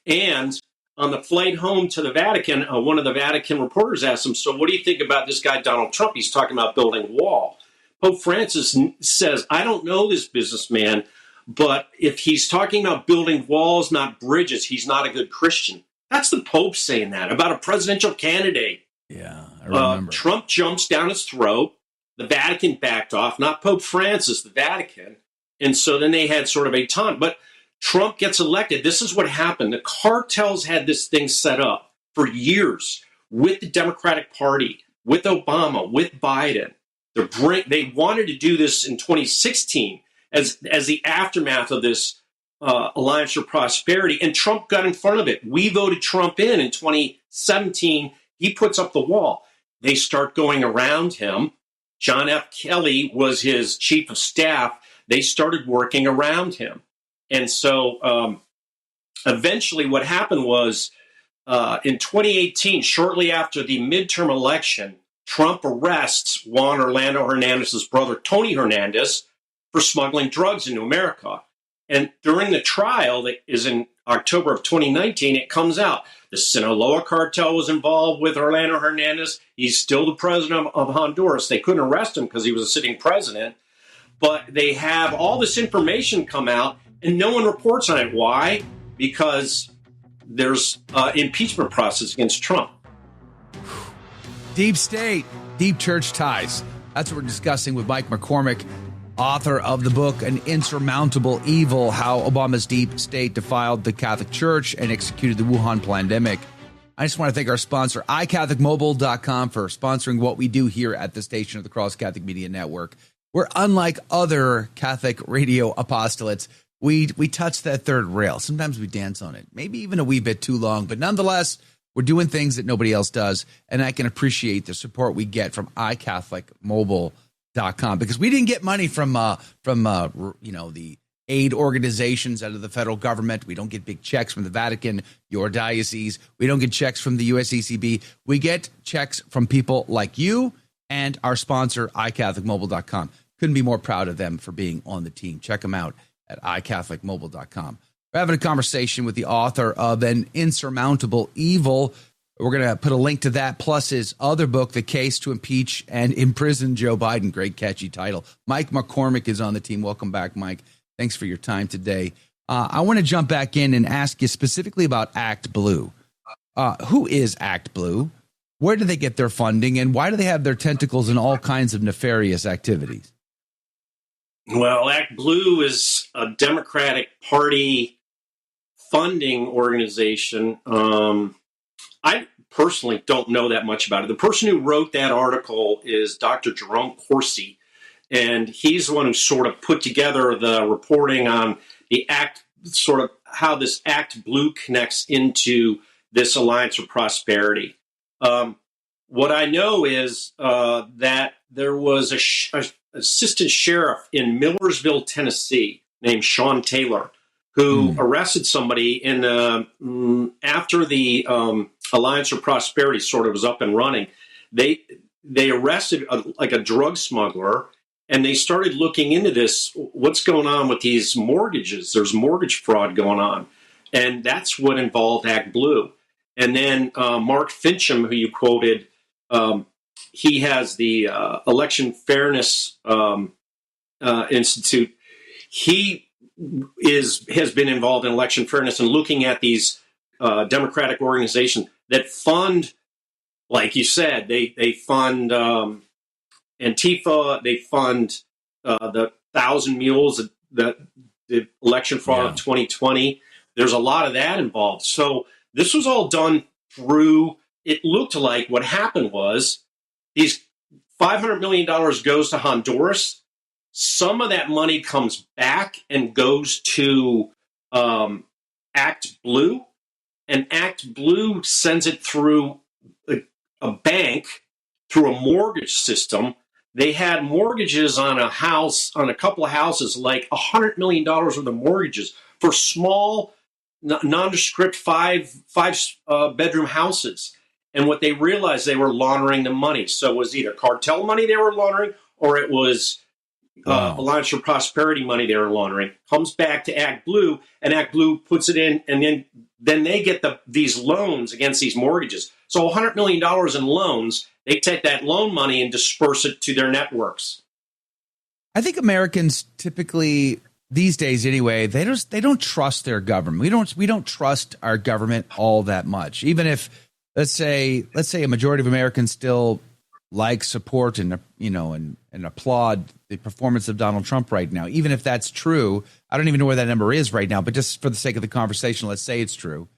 And on the flight home to the Vatican, one of the Vatican reporters asked him, so what do you think about this guy, Donald Trump? He's talking about building a wall. Pope Francis says, I don't know this businessman, but if he's talking about building walls, not bridges, he's not a good Christian. That's the Pope saying that about a presidential candidate. Yeah, I remember. Trump jumps down his throat. The Vatican backed off, not Pope Francis, the Vatican. And so then they had sort of a taunt. But Trump gets elected. This is what happened. The cartels had this thing set up for years with the Democratic Party, with Obama, with Biden. They wanted to do this in 2016 as the aftermath of this Alliance for Prosperity. And Trump got in front of it. We voted Trump in 2017. He puts up the wall. They start going around him. John F. Kelly was his chief of staff. They started working around him. And so eventually what happened was in 2018, shortly after the midterm election, Trump arrests Juan Orlando Hernandez's brother, Tony Hernandez, for smuggling drugs into America. And during the trial that is in October of 2019, it comes out the Sinaloa cartel was involved with Orlando Hernandez. He's still the president of Honduras. They couldn't arrest him because he was a sitting president. But they have all this information come out, and no one reports on it. Why? Because there's impeachment process against Trump. Deep state, deep church ties. That's what we're discussing with Mike McCormick, author of the book, An Insurmountable Evil, How Obama's Deep State Defiled the Catholic Church and Executed the Wuhan Pandemic. I just want to thank our sponsor, iCatholicMobile.com, for sponsoring what we do here at the station of the Cross Catholic Media Network. We're unlike other Catholic radio apostolates. We touch that third rail. Sometimes we dance on it, maybe even a wee bit too long, but nonetheless, we're doing things that nobody else does, and I can appreciate the support we get from iCatholicMobile.com because we didn't get money from the aid organizations out of the federal government. We don't get big checks from the Vatican, your diocese. We don't get checks from the USCCB. We get checks from people like you and our sponsor, iCatholicMobile.com. Couldn't be more proud of them for being on the team. Check them out at iCatholicMobile.com. We're having a conversation with the author of An Insurmountable Evil. We're going to put a link to that, plus his other book, The Case to Impeach and Imprison Joe Biden. Great, catchy title. Mike McCormick is on the team. Welcome back, Mike. Thanks for your time today. I want to jump back in and ask you specifically about ActBlue. Who is ActBlue? Where do they get their funding? And why do they have their tentacles in all kinds of nefarious activities? Well, ActBlue is a Democratic Party funding organization. I personally don't know that much about it. The person who wrote that article is Dr. Jerome Corsi, and he's the one who sort of put together the reporting on the sort of how this ActBlue connects into this Alliance for Prosperity. What I know is that there was a assistant sheriff in Millersville, Tennessee, named Sean Taylor, who arrested somebody in after the Alliance for Prosperity sort of was up and running. They arrested a drug smuggler, and they started looking into this. What's going on with these mortgages? There's mortgage fraud going on, and that's what involved ActBlue. And then Mark Fincham, who you quoted, he has the Election Fairness Institute. He has been involved in election fairness and looking at these Democratic organizations that fund, like you said, they fund Antifa, they fund the 1,000 Mules, the election fraud of 2020. There's a lot of that involved. So this was all done through, it looked like what happened was these $500 million goes to Honduras. Some of that money comes back and goes to ActBlue, and ActBlue sends it through a bank, through a mortgage system. They had mortgages on a house, on a couple of houses, like $100 million worth of mortgages for small, nondescript five bedroom houses. And what they realized, they were laundering the money. So it was either cartel money they were laundering, or it was Alliance for Prosperity money they were laundering. Comes back to ActBlue, and ActBlue puts it in, and then they get these loans against these mortgages. So $100 million in loans, they take that loan money and disperse it to their networks. I think Americans typically, these days anyway, they don't trust their government. We don't trust our government all that much. Even if let's say a majority of Americans still like, support, and applaud the performance of Donald Trump right now. Even if that's true, I don't even know where that number is right now, but just for the sake of the conversation, let's say it's true.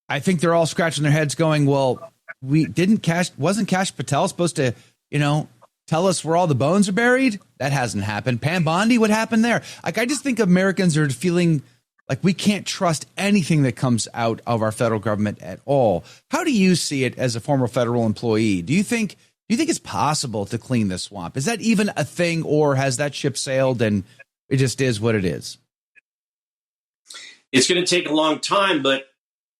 I think they're all scratching their heads going, well, wasn't Kash Patel supposed to, tell us where all the bones are buried? That hasn't happened. Pam Bondi, what happened there? Like, I just think Americans are feeling like we can't trust anything that comes out of our federal government at all. How do you see it as a former federal employee? Do you think it's possible to clean the swamp? Is that even a thing, or has that ship sailed and it just is what it is? It's going to take a long time, but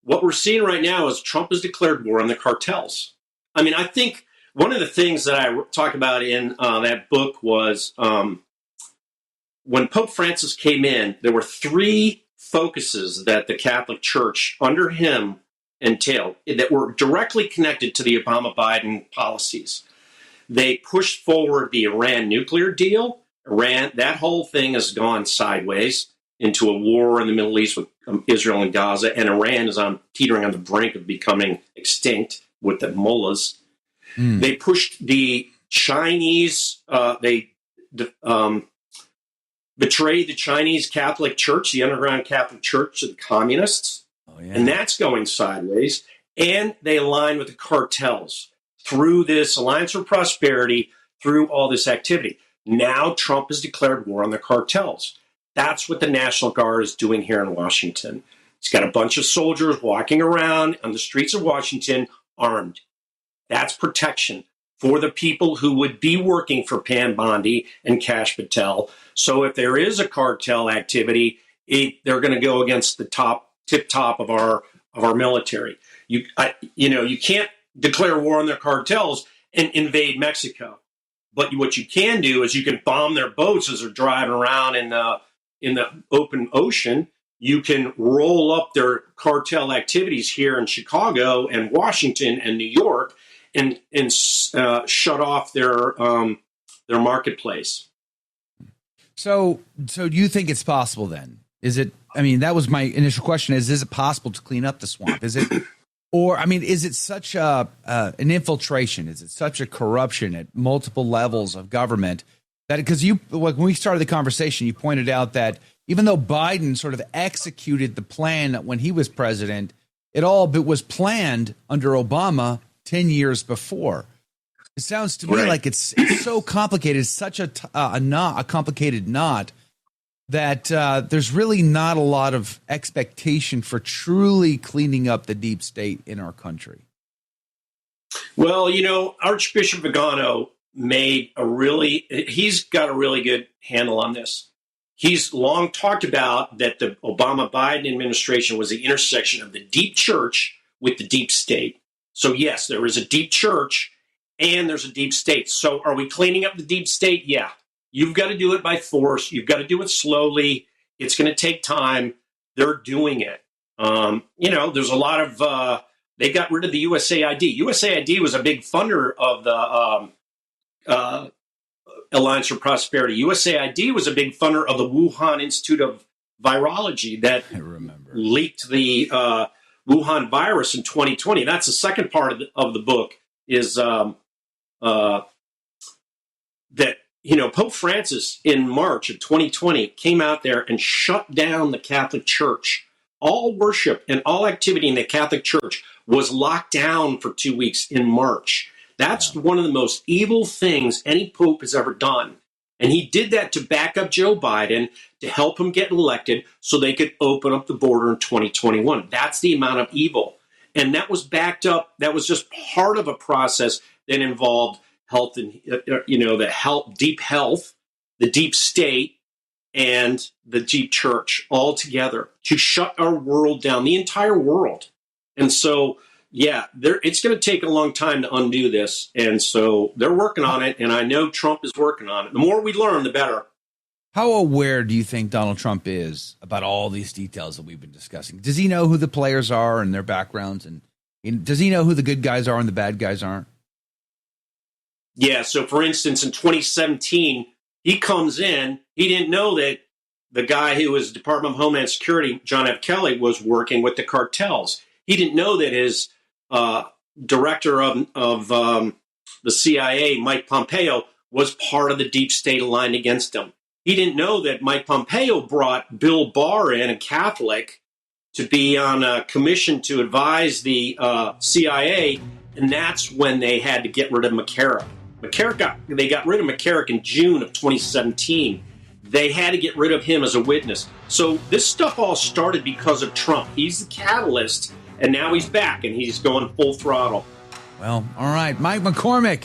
what we're seeing right now is Trump has declared war on the cartels. I mean, I think one of the things that I talk about in that book was when Pope Francis came in, there were three focuses that the Catholic Church under him entailed that were directly connected to the Obama-Biden policies. They pushed forward the Iran nuclear deal. That whole thing has gone sideways into a war in the Middle East with Israel and Gaza, and Iran is teetering on the brink of becoming extinct with the mullahs. They pushed the Chinese, betrayed the Chinese Catholic Church, the underground Catholic Church, to the communists. And that's going sideways. And they align with the cartels through this Alliance for Prosperity, through all this activity. Now Trump has declared war on the cartels. That's what the National Guard is doing here in Washington. He's got a bunch of soldiers walking around on the streets of Washington armed. That's protection for the people who would be working for Pam Bondi and Kash Patel. So if there is a cartel activity, they're going to go against the tip top of our military. You can't declare war on their cartels and invade Mexico. But what you can do is you can bomb their boats as they're driving around in the open ocean. You can roll up their cartel activities here in Chicago and Washington and New York, and shut off their marketplace. So do you think it's possible then? Is it? I mean, that was my initial question: is it possible to clean up the swamp? Is it? Or, I mean, is it such an infiltration? Is it such a corruption at multiple levels of government that, because when we started the conversation, you pointed out that even though Biden sort of executed the plan when he was president, it all was planned under Obama 10 years before. It sounds to me like it's so complicated, it's such a complicated knot, that there's really not a lot of expectation for truly cleaning up the deep state in our country. Well, Archbishop Vigano he's got a really good handle on this. He's long talked about that the Obama-Biden administration was the intersection of the deep church with the deep state. So yes, there is a deep church and there's a deep state. So are we cleaning up the deep state? Yeah. You've got to do it by force. You've got to do it slowly. It's going to take time. They're doing it. There's a lot of, they got rid of the USAID. USAID was a big funder of the Alliance for Prosperity. USAID was a big funder of the Wuhan Institute of Virology that leaked the Wuhan virus in 2020. That's the second part of the book is that, Pope Francis in March of 2020 came out there and shut down the Catholic Church. All worship and all activity in the Catholic Church was locked down for 2 weeks in March. That's one of the most evil things any pope has ever done. And he did that to back up Joe Biden, to help him get elected so they could open up the border in 2021. That's the amount of evil. And that was backed up. That was just part of a process that involved health and, deep health, the deep state, and the deep church all together to shut our world down, the entire world. And so, it's going to take a long time to undo this. And so they're working on it. And I know Trump is working on it. The more we learn, the better. How aware do you think Donald Trump is about all these details that we've been discussing? Does he know who the players are and their backgrounds? And does he know who the good guys are and the bad guys aren't? Yeah. So, for instance, in 2017, he comes in. He didn't know that the guy who was Department of Homeland Security, John F. Kelly, was working with the cartels. He didn't know that his director of the CIA, Mike Pompeo, was part of the deep state aligned against him. He didn't know that Mike Pompeo brought Bill Barr in, a Catholic, to be on a commission to advise the CIA, and that's when they had to get rid of McCarrick. They got rid of McCarrick in June of 2017. They had to get rid of him as a witness. So this stuff all started because of Trump. He's the catalyst, and now he's back, and he's going full throttle. Well, all right. Mike McCormick,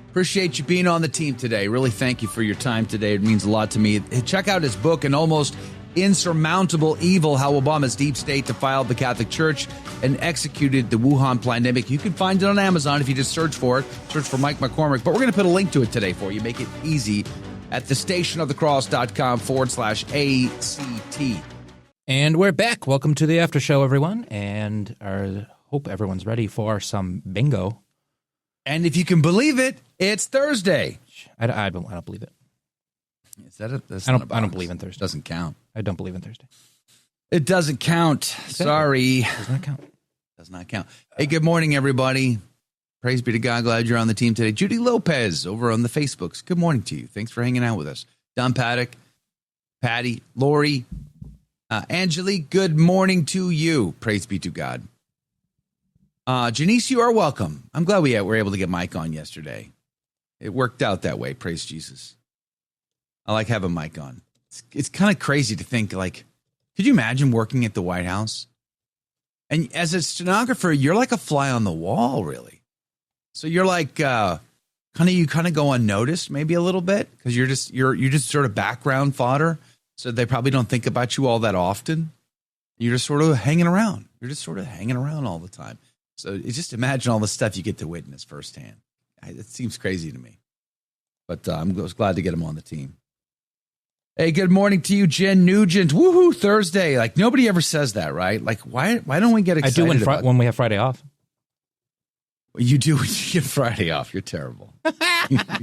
appreciate you being on the team today. Really thank you for your time today. It means a lot to me. Check out his book, An Almost Insurmountable Evil, How Obama's Deep State Defiled the Catholic Church and Executed the Wuhan Pandemic. You can find it on Amazon if you just search for it. Search for Mike McCormick. But we're going to put a link to it today for you. Make it easy at thestationofthecross.com/ACT. And we're back. Welcome to the after show, everyone. And I hope everyone's ready for some bingo. And if you can believe it, it's Thursday. I don't believe it. Is that a, I don't believe in Thursday. Doesn't count. I don't believe in Thursday. It doesn't count. Exactly. Sorry. Does not count. Does not count. Hey, good morning, everybody. Praise be to God. Glad you're on the team today. Judy Lopez over on the Facebooks. Good morning to you. Thanks for hanging out with us. Don Paddock, Patty, Lori, Angelique, good morning to you. Praise be to God. Janice, you are welcome. I'm glad we were able to get Mike on yesterday. It worked out that way. Praise Jesus. I like having Mike on. It's kind of crazy to think, like, could you imagine working at the White House? And as a stenographer, you're like a fly on the wall, really. So you're like you go unnoticed maybe a little bit because you're just sort of background fodder. So they probably don't think about you all that often. You're just sort of hanging around. You're just sort of hanging around all the time. So just imagine all the stuff you get to witness firsthand. It seems crazy to me. But I was glad to get him on the team. Hey, good morning to you, Jen Nugent. Woohoo, Thursday. Like, nobody ever says that, right? Like, why don't we get excited when we have Friday off. You do when you get Friday off. You're terrible.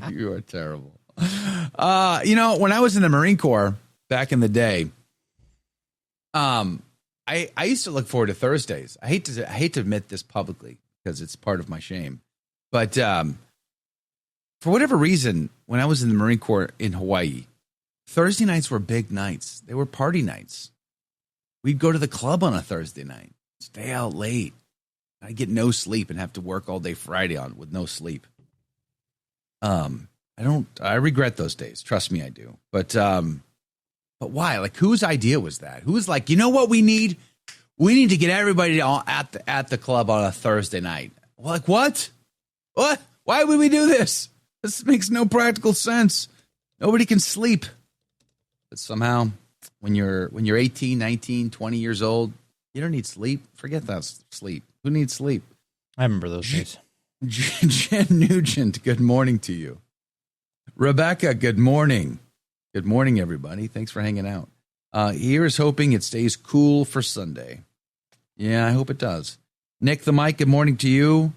You are terrible. When I was in the Marine Corps back in the day, I used to look forward to Thursdays. I hate to admit this publicly because it's part of my shame. But for whatever reason, when I was in the Marine Corps in Hawaii, Thursday nights were big nights. They were party nights. We'd go to the club on a Thursday night, stay out late. I'd get no sleep and have to work all day Friday on with no sleep. I regret those days. Trust me, I do. But why? Like, whose idea was that? Who was like, you know what we need? We need to get everybody at the club on a Thursday night. Like, what? What? Why would we do this? This makes no practical sense. Nobody can sleep. But somehow, when you're 18, 19, 20 years old, you don't need sleep. Forget that sleep. Who needs sleep? I remember those days. Jen Nugent, good morning to you. Rebecca, good morning. Good morning, everybody. Thanks for hanging out. Here is hoping it stays cool for Sunday. Yeah, I hope it does. Nick the Mike, good morning to you.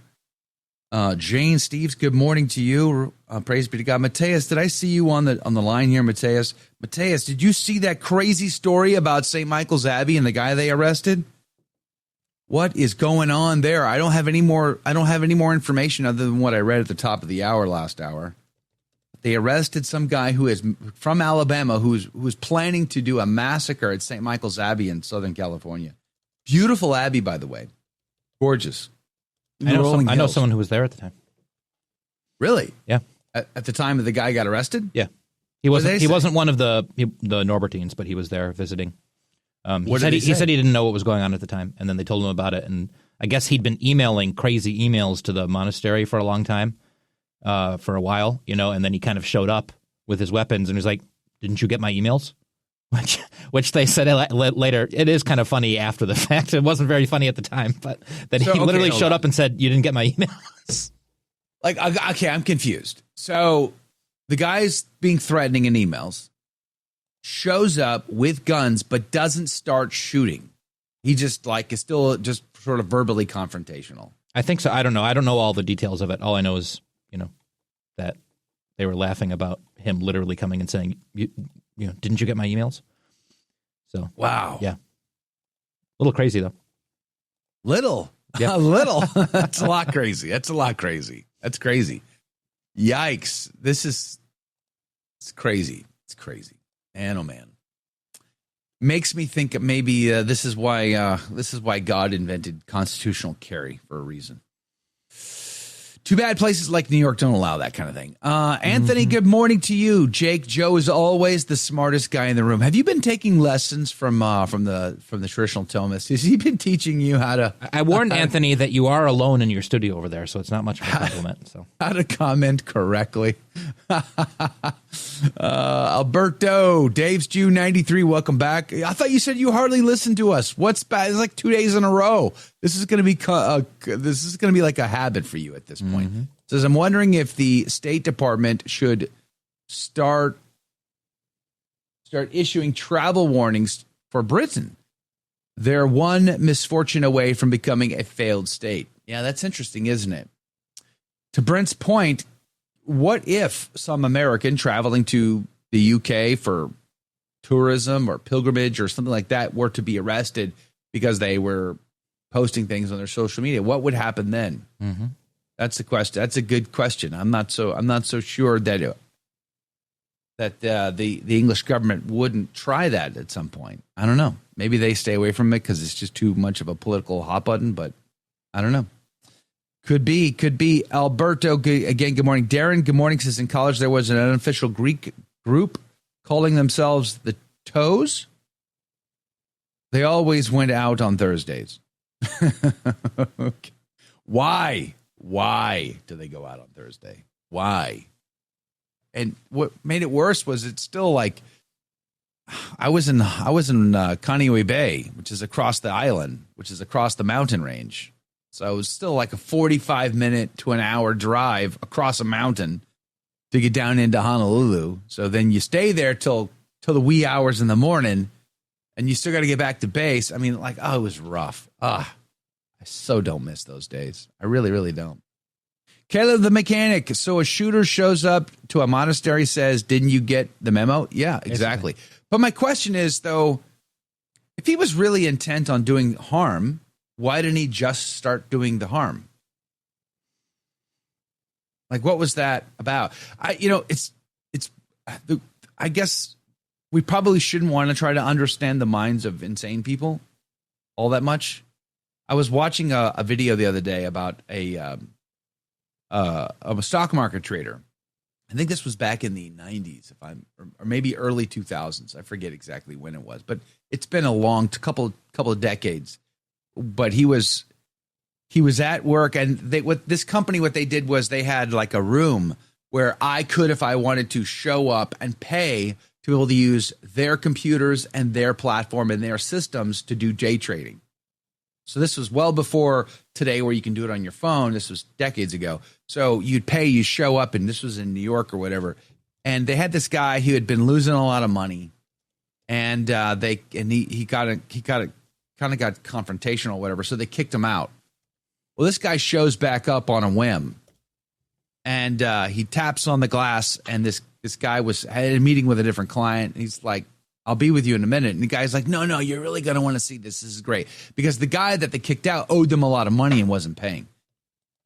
Jane Steves, good morning to you. Praise be to God. Mateus, did I see you on the line here, Mateus? Mateus, did you see that crazy story about St. Michael's Abbey and the guy they arrested? What is going on there? I don't have any more information other than what I read at the top of the hour last hour. They arrested some guy who is from Alabama who was planning to do a massacre at St. Michael's Abbey in Southern California. Beautiful abbey, by the way. Gorgeous. I know someone who was there at the time. Really? Yeah. At the time that the guy got arrested? Yeah. He wasn't one of the Norbertines, but he was there visiting. He said he didn't know what was going on at the time, and then they told him about it. And I guess he'd been emailing crazy emails to the monastery for a long time, for a while, and then he kind of showed up with his weapons and was like, "Didn't you get my emails?" Which they said later. It is kind of funny after the fact. It wasn't very funny at the time, but that he literally showed up and said, "You didn't get my emails." Like, okay, I'm confused. So the guy's being threatening in emails, shows up with guns, but doesn't start shooting. He just is still just sort of verbally confrontational. I think so. I don't know. I don't know all the details of it. All I know is, that they were laughing about him literally coming and saying, "Didn't you get my emails?" So wow, yeah, a little crazy though. Little, yep. A little. That's a lot crazy. That's crazy. Yikes! It's crazy. It's crazy. Man, oh man. Makes me think maybe this is why God invented constitutional carry for a reason. Too bad places like New York don't allow that kind of thing. Anthony, good morning to you. Jake, Joe is always the smartest guy in the room. Have you been taking lessons from the traditional Thomists? Has he been teaching you how to? I warned Anthony that you are alone in your studio over there, so it's not much of a compliment. So how to comment correctly. Alberto, Dave's Jew 93. Welcome back. I thought you said you hardly listened to us. What's bad? It's like 2 days in a row. This is going to be like a habit for you at this point. Says, I'm wondering if the State Department should start issuing travel warnings for Britain. They're one misfortune away from becoming a failed state. Yeah, that's interesting, isn't it? To Brent's point, what if some American traveling to the UK for tourism or pilgrimage or something like that were to be arrested because they were posting things on their social media? What would happen then? That's the question. That's a good question. I'm not so sure that the English government wouldn't try that at some point. I don't know. Maybe they stay away from it because it's just too much of a political hot button. But I don't know. Could be. Alberto, again, good morning. Darren, good morning. Says in college there was an unofficial Greek group calling themselves the Toes. They always went out on Thursdays. Okay. Why do they go out on Thursday? Why? And what made it worse was it's still like I was in Kaneohe Bay, which is across the island, which is across the mountain range. So it was still like a 45-minute to an hour drive across a mountain to get down into Honolulu. So then you stay there till the wee hours in the morning, and you still got to get back to base. I mean, it was rough. I so don't miss those days. I really, really don't. Caleb the mechanic. So a shooter shows up to a monastery, says, "Didn't you get the memo?" Yeah, exactly. But my question is, though, if he was really intent on doing harm, why didn't he just start doing the harm? Like, what was that about? I guess we probably shouldn't want to try to understand the minds of insane people all that much. I was watching a video the other day about a stock market trader. I think this was back in the 90s, or maybe early 2000s. I forget exactly when it was, but it's been a long couple of decades. But he was at work, and what they did was they had like a room where I could, if I wanted to, show up and pay to be able to use their computers and their platform and their systems to do day trading. So this was well before today where you can do it on your phone. This was decades ago. So you'd pay, you show up, and this was in New York or whatever. And they had this guy who had been losing a lot of money, and he kind of got confrontational or whatever. So they kicked him out. Well, this guy shows back up on a whim, and he taps on the glass, and this guy had a meeting with a different client. And he's like, "I'll be with you in a minute." And the guy's like, no, you're really going to want to see this. This is great. Because the guy that they kicked out owed them a lot of money and wasn't paying.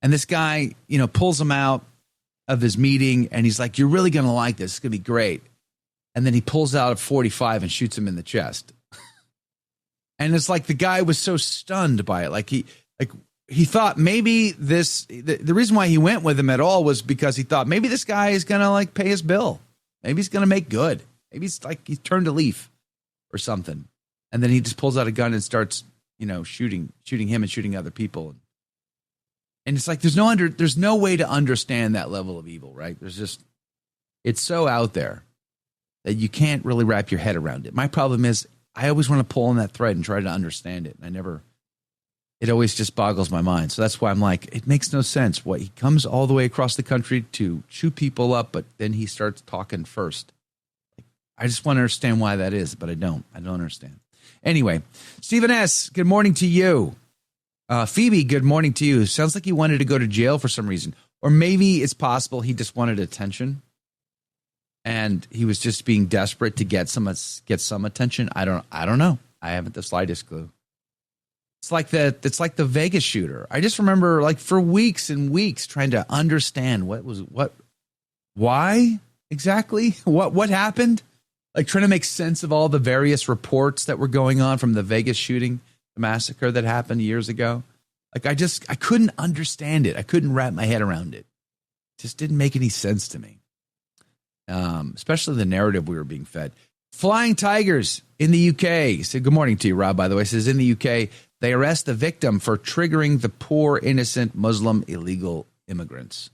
And this guy, pulls him out of his meeting, and he's like, "You're really going to like this. It's going to be great." And then he pulls out a .45 and shoots him in the chest. And it's like the guy was so stunned by it. He thought maybe the reason why he went with him at all was because he thought maybe this guy is going to pay his bill. Maybe he's going to make good. Maybe he's turned a leaf or something. And then he just pulls out a gun and starts, shooting him and shooting other people. And it's like there's no way to understand that level of evil, right? It's so out there that you can't really wrap your head around it. My problem is I always want to pull on that thread and try to understand it. And it always just boggles my mind. So that's why I'm like, it makes no sense. He comes all the way across the country to shoot people up, but then he starts talking first. I just want to understand why that is, but I don't understand. Anyway, Stephen S., good morning to you. Phoebe, good morning to you. Sounds like he wanted to go to jail for some reason. Or maybe it's possible he just wanted attention. And he was just being desperate to get some attention. I don't know. I haven't the slightest clue. It's like the Vegas shooter. I just remember for weeks and weeks trying to understand why exactly, what happened. Trying to make sense of all the various reports that were going on from the Vegas shooting, the massacre that happened years ago. I couldn't understand it. I couldn't wrap my head around it. It just didn't make any sense to me. Especially the narrative we were being fed. Flying Tigers in the UK. Said good morning to you, Rob, by the way. Says in the UK, they arrest the victim for triggering the poor, innocent Muslim illegal immigrants.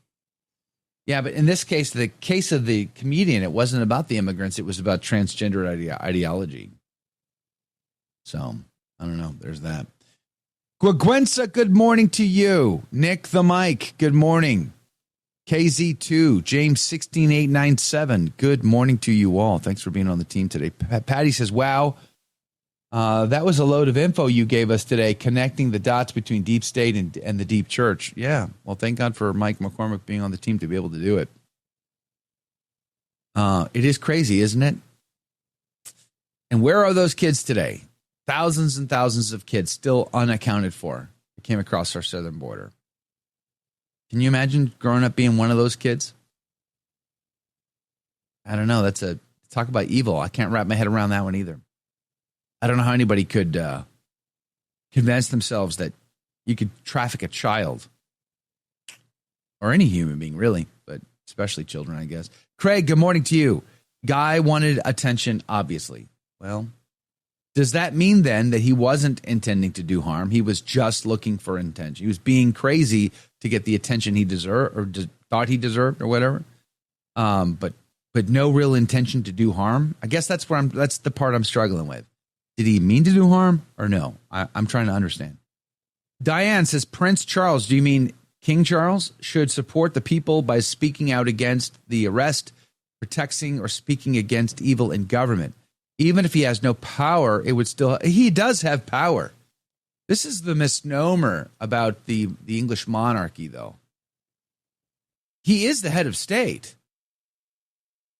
Yeah, but in this case, the case of the comedian, it wasn't about the immigrants. It was about transgender ideology. So, I don't know. There's that. Gwagwensa, good morning to you. Nick the Mike, good morning. KZ2, James 16897, good morning to you all. Thanks for being on the team today. Patty says, wow, that was a load of info you gave us today, connecting the dots between deep state and the deep church. Yeah, well, thank God for Mike McCormick being on the team to be able to do it. It is crazy, isn't it? And where are those kids today? Thousands and thousands of kids still unaccounted for that came across our southern border. Can you imagine growing up being one of those kids? I don't know. Talk about evil. I can't wrap my head around that one either. I don't know how anybody could convince themselves that you could traffic a child or any human being, really, but especially children, I guess. Craig, good morning to you. Guy wanted attention, obviously. Well, Does that mean then that he wasn't intending to do harm? He was just looking for attention. He was being crazy to get the attention he deserved or thought he deserved or whatever. But no real intention to do harm. I guess that's the part I'm struggling with. Did he mean to do harm or no? I'm trying to understand. Diane says, Prince Charles, do you mean King Charles should support the people by speaking out against the arrest, protecting, or speaking against evil in government? Even if he has no power, he does have power. This is the misnomer about the English monarchy, though. He is the head of state.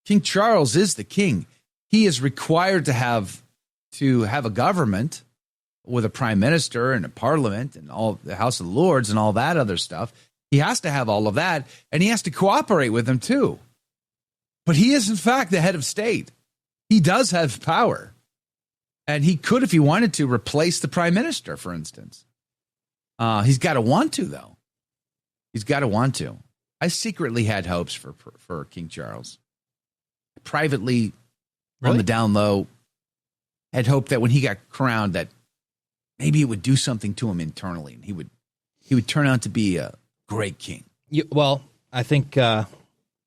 King Charles is the king. He is required to have a government with a prime minister and a parliament and all the House of Lords and all that other stuff. He has to have all of that, and he has to cooperate with them too. But he is, in fact, the head of state. He does have power. And he could, if he wanted to, replace the prime minister, for instance. He's got to want to, though. He's got to want to. I secretly had hopes for King Charles. Privately, on the down low, had hoped that when he got crowned, that maybe it would do something to him internally, and he would turn out to be a great king. Well, I think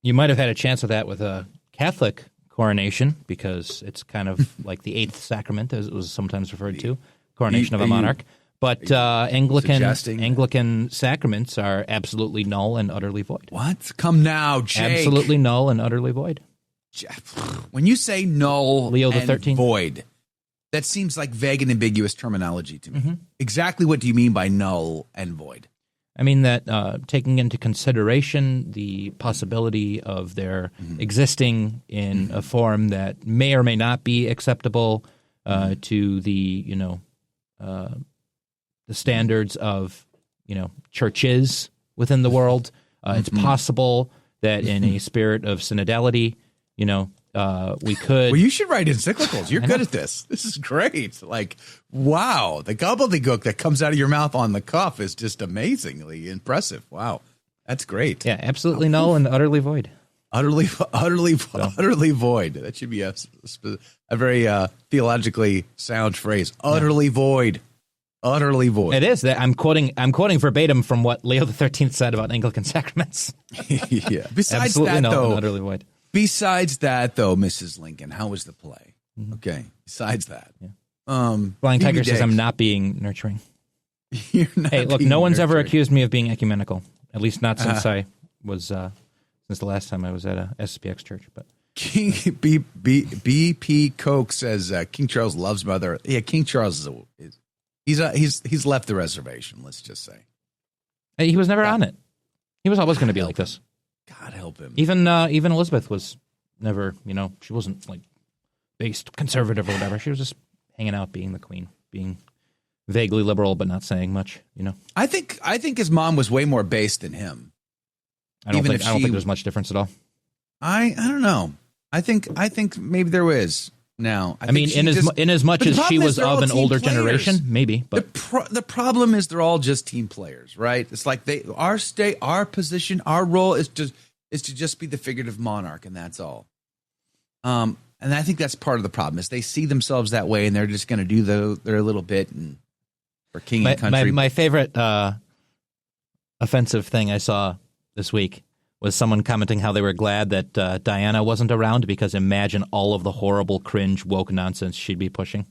you might have had a chance of that with a Catholic coronation, because it's kind of like the eighth sacrament, as it was sometimes referred to, coronation of a monarch. But Anglican sacraments are absolutely null and utterly void. What? Come now, Jake. Absolutely null and utterly void. When you say null Leo the and 13th. void, that seems like vague and ambiguous terminology to me. Mm-hmm. Exactly what do you mean by null and void? I mean that taking into consideration the possibility of their existing in a form that may or may not be acceptable to the standards of churches within the world. It's possible that in a spirit of synodality, we could. Well, you should write encyclicals. You're good at this. This is great. Like, wow, the gobbledygook that comes out of your mouth on the cuff is just amazingly impressive. Wow, that's great. Yeah, absolutely null and utterly void. Utterly void. That should be a very theologically sound phrase. Utterly void. Utterly void. It is. I'm quoting verbatim from what Leo the 13th said about Anglican sacraments. Yeah. Besides absolutely that, null though, and utterly void. Besides that, though, Mrs. Lincoln, how was the play? Okay. Besides that, Flying Tiger says I'm not being nurturing. You're not. Hey, look, being no one's ever nurturing. accused me of being ecumenical. At least not since I was since the last time I was at a SPX church. But King BP Coke says King Charles loves mother. Yeah, King Charles he's left the reservation. Let's just say he was never on it. He was always going to be like this. God help him. Even Elizabeth was never, she wasn't like based conservative or whatever. She was just hanging out, being the queen, being vaguely liberal, but not saying much. I think his mom was way more based than him. I don't think there's much difference at all. I don't know. I think maybe there is. Now, in as much as she was of an older generation, maybe. But the problem is they're all just team players, right? It's like our position, our role is to just be the figurative monarch, and that's all. And I think that's part of the problem is they see themselves that way, and they're just going to do their little bit for king and country. My favorite offensive thing I saw this week was someone commenting how they were glad that Diana wasn't around because imagine all of the horrible, cringe, woke nonsense she'd be pushing.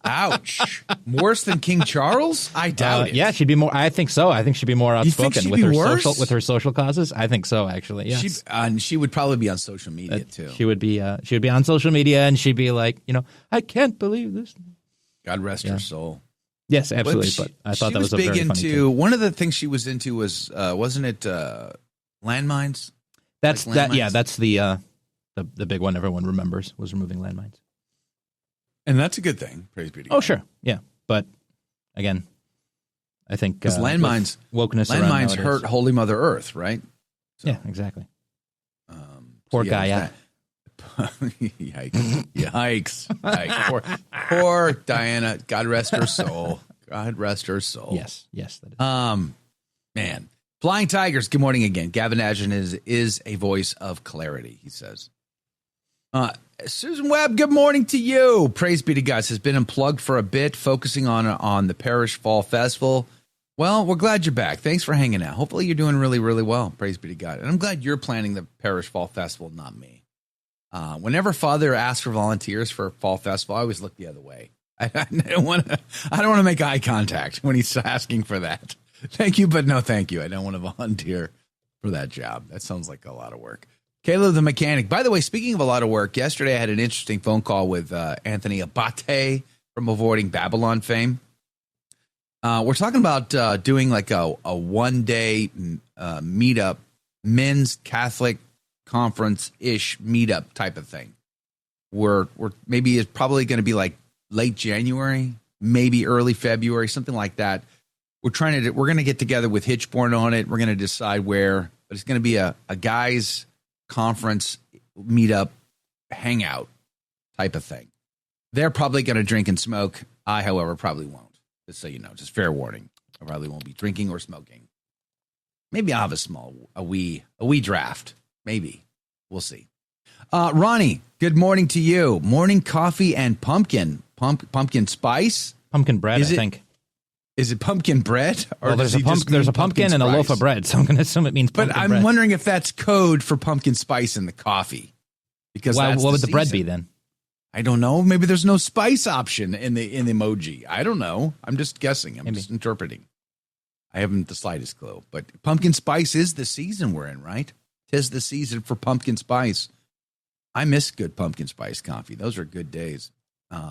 Ouch. Worse than King Charles? I doubt it. Yeah, she'd be more. I think so. I think she'd be more outspoken with her social causes. I think so, actually. Yes. And she would probably be on social media too. She would be on social media, and she'd be like, I can't believe this. God rest her soul. Yes, absolutely. But I thought that was a very funny thing. One of the things she was into was wasn't it landmines? That's that. Yeah, that's the big one everyone remembers was removing landmines. And that's a good thing. Praise be to God. Oh, sure. Yeah. But again, I think because landmines hurt Holy Mother Earth, right? So, yeah, exactly. Poor Gaia. Yikes. Poor Diana. God rest her soul. God rest her soul. Yes, that is. Man. Flying Tigers, good morning again. Gavin Adgen is a voice of clarity, he says. Susan Webb, good morning to you. Praise be to God. Has been unplugged for a bit, focusing on the Parish Fall Festival. Well, we're glad you're back. Thanks for hanging out. Hopefully you're doing really, really well. Praise be to God. And I'm glad you're planning the Parish Fall Festival, not me. Whenever Father asks for volunteers for Fall Festival, I always look the other way. I don't want to make eye contact when he's asking for that. Thank you, but no thank you. I don't want to volunteer for that job. That sounds like a lot of work. Caleb the mechanic. By the way, speaking of a lot of work, yesterday I had an interesting phone call with Anthony Abate from Avoiding Babylon fame. We're talking about doing like a one-day meetup, men's Catholic conference-ish meetup type of thing. We're maybe it's probably going to be like late January, maybe early February, something like that. We're going to get together with Hitchborn on it. We're going to decide where, but it's going to be a guys conference meetup hangout type of thing. They're probably going to drink and smoke. I, however, probably won't. Just so you know, just fair warning. I probably won't be drinking or smoking. Maybe I'll have a wee draft. Maybe. We'll see. Ronnie, good morning to you. Morning coffee and pumpkin spice. Pumpkin bread, I think. Is it pumpkin bread? Or well, there's a pumpkin and a loaf of bread, so I'm going to assume it means pumpkin bread. But I'm wondering if that's code for pumpkin spice in the coffee. Because what would the bread be then? I don't know. Maybe there's no spice option in the emoji. I don't know. I'm just guessing. I'm just interpreting. I haven't the slightest clue. But pumpkin spice is the season we're in, right? 'Tis the season for pumpkin spice. I miss good pumpkin spice coffee. Those are good days.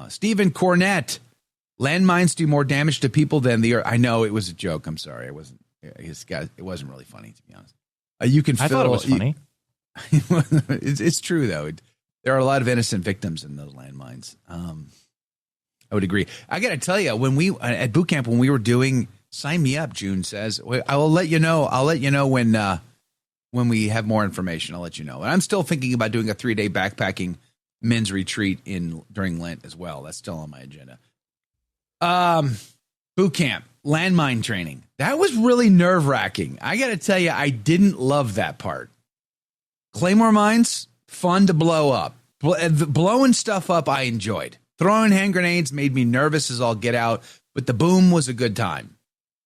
Stephen Cornett. Landmines do more damage to people than the earth. I know it was a joke. I'm sorry. It wasn't really funny, to be honne I thought it was funny. It's true, though. There are a lot of innocent victims in those landmines. I would agree. I got to tell you, when we at boot camp, when we were doing sign me up, June says, I will let you know. I'll let you know when we have more information. I'll let you know. And I'm still thinking about doing a 3-day backpacking men's retreat during Lent as well. That's still on my agenda. Boot camp, landmine training. That was really nerve-wracking. I got to tell you, I didn't love that part. Claymore mines, fun to blow up. Blowing stuff up, I enjoyed. Throwing hand grenades made me nervous as all get out, but the boom was a good time.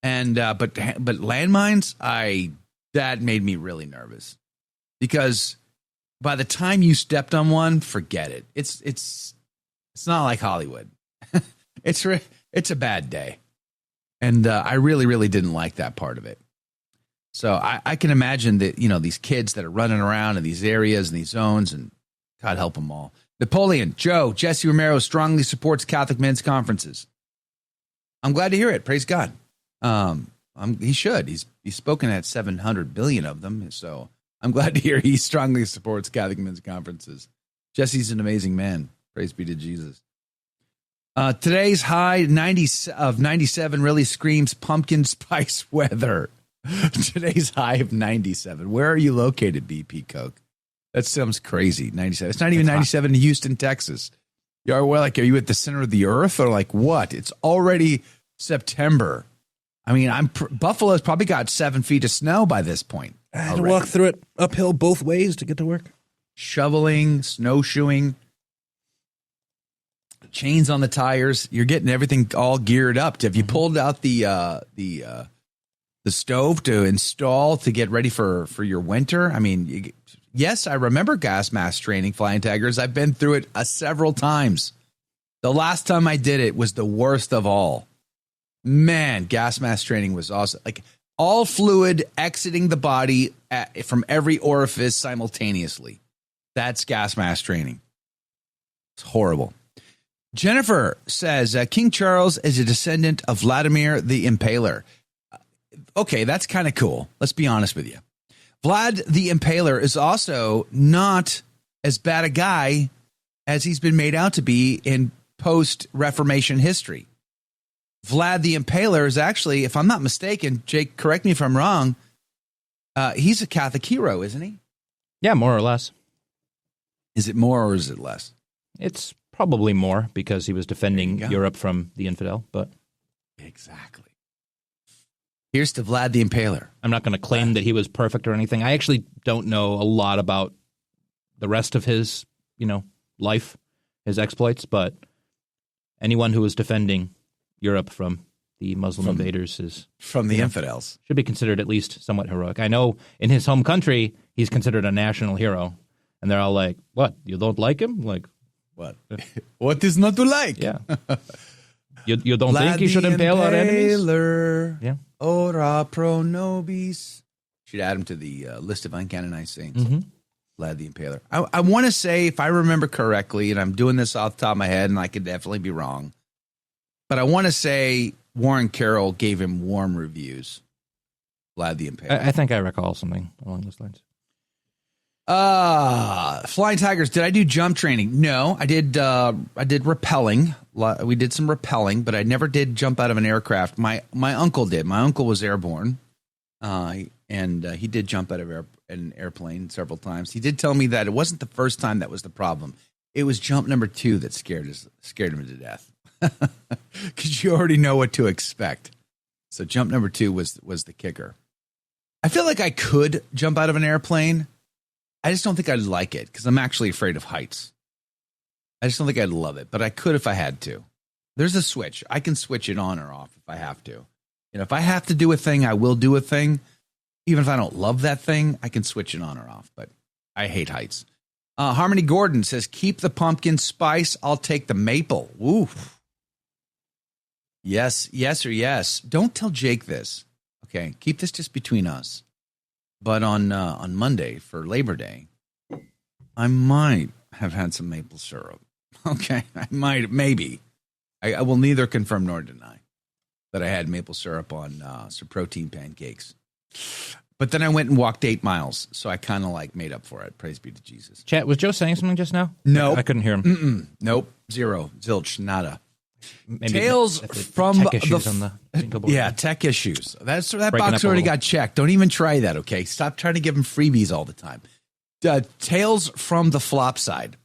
And but landmines, that made me really nervous because by the time you stepped on one, forget it. It's not like Hollywood. It's a bad day. And I really, really didn't like that part of it. So I can imagine that, these kids that are running around in these areas and these zones, and God help them all. Napoleon, Joe, Jesse Romero strongly supports Catholic men's conferences. I'm glad to hear it. Praise God. He should. He's spoken at 700 billion of them. So I'm glad to hear he strongly supports Catholic men's conferences. Jesse's an amazing man. Praise be to Jesus. Today's high 97 really screams pumpkin spice weather. Today's high of 97. Where are you located, BP Coke? That sounds crazy. 97. It's not even 97 in Houston, Texas. Are you at the center of the earth or like what? It's already September. I mean, Buffalo's probably got 7 feet of snow by this point. I had to walk through it uphill both ways to get to work. Shoveling, snowshoeing, chains on the tires. You're getting everything all geared up. Have you pulled out the stove to install to get ready for your winter? I mean, yes, I remember gas mask training, flying taggers. I've been through it several times. The last time I did it was the worst of all. Man, gas mask training was awesome. Like all fluid exiting the body from every orifice simultaneously. That's gas mask training. It's horrible. Jennifer says King Charles is a descendant of Vladimir the Impaler. Okay, that's kind of cool. Let's be honest with you. Vlad the Impaler is also not as bad a guy as he's been made out to be in post-Reformation history. Vlad the Impaler is actually, if I'm not mistaken, Jake, correct me if I'm wrong, he's a Catholic hero, isn't he? Yeah, more or less. Is it more or is it less? It's probably more because he was defending Europe from the infidel, but... Exactly. Here's to Vlad the Impaler. I'm not going to claim that he was perfect or anything. I actually don't know a lot about the rest of his, life, his exploits, but anyone who was defending Europe from the Muslim invaders from the infidels should be considered at least somewhat heroic. I know in his home country, he's considered a national hero, and they're all like, "What? You don't like him? Like what? What is not to like? Yeah, you don't think he should impale our enemies? Yeah, ora pro nobis. Should add him to the list of uncanonized saints. Vlad the Impaler. I want to say, if I remember correctly, and I'm doing this off the top of my head, and I could definitely be wrong, but I want to say Warren Carroll gave him warm reviews. Vlad the Impaler. I think I recall something along those lines. Flying Tigers. Did I do jump training? No, I did. I did rappelling. We did some rappelling, but I never did jump out of an aircraft. My uncle did. My uncle was airborne, and he did jump out of an airplane several times. He did tell me that it wasn't the first time that was the problem. It was jump number 2 that scared him to death, because you already know what to expect. So jump number 2 was the kicker. I feel like I could jump out of an airplane. I just don't think I'd like it because I'm actually afraid of heights. I just don't think I'd love it, but I could if I had to. There's a switch. I can switch it on or off if I have to. If I have to do a thing, I will do a thing. Even if I don't love that thing, I can switch it on or off, but I hate heights. Harmony Gordon says, keep the pumpkin spice. I'll take the maple. Oof. Yes, yes, or yes. Don't tell Jake this. Okay, keep this just between us. But on Monday for Labor Day, I might have had some maple syrup. Okay, I might, maybe. I will neither confirm nor deny that I had maple syrup on some protein pancakes. But then I went and walked 8 miles, so I kind of like made up for it. Praise be to Jesus. Chat, was Joe saying something just now? No. I couldn't hear him. Nope. Zero. Zilch. Nada. Maybe Tales from tech issues on the jingle board. Yeah, tech issues. That Breaking box up a already little. got checked. Don't even try that, okay? Stop trying to give them freebies all the time. Tales from the flop side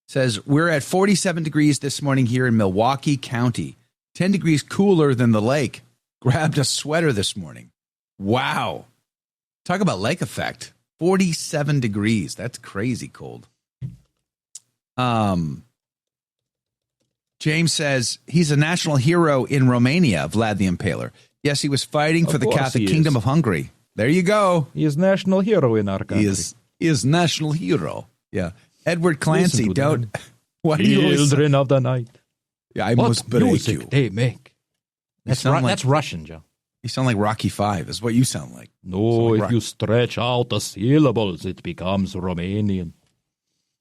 says, we're at 47 degrees this morning here in Milwaukee County. 10 degrees cooler than the lake. Grabbed a sweater this morning. Wow. Talk about lake effect. 47 degrees. That's crazy cold. James says he's a national hero in Romania, Vlad the Impaler. Yes, he was fighting for the Catholic Kingdom of Hungary. There you go. He is national hero in our country. He is national hero. Yeah. Edward Clancy, don't. What do you Children of the night. Yeah, I must break music you. they make. That's Russian, Joe. You sound like Rocky V, is what you sound like. No, if you stretch out the syllables, it becomes Romanian.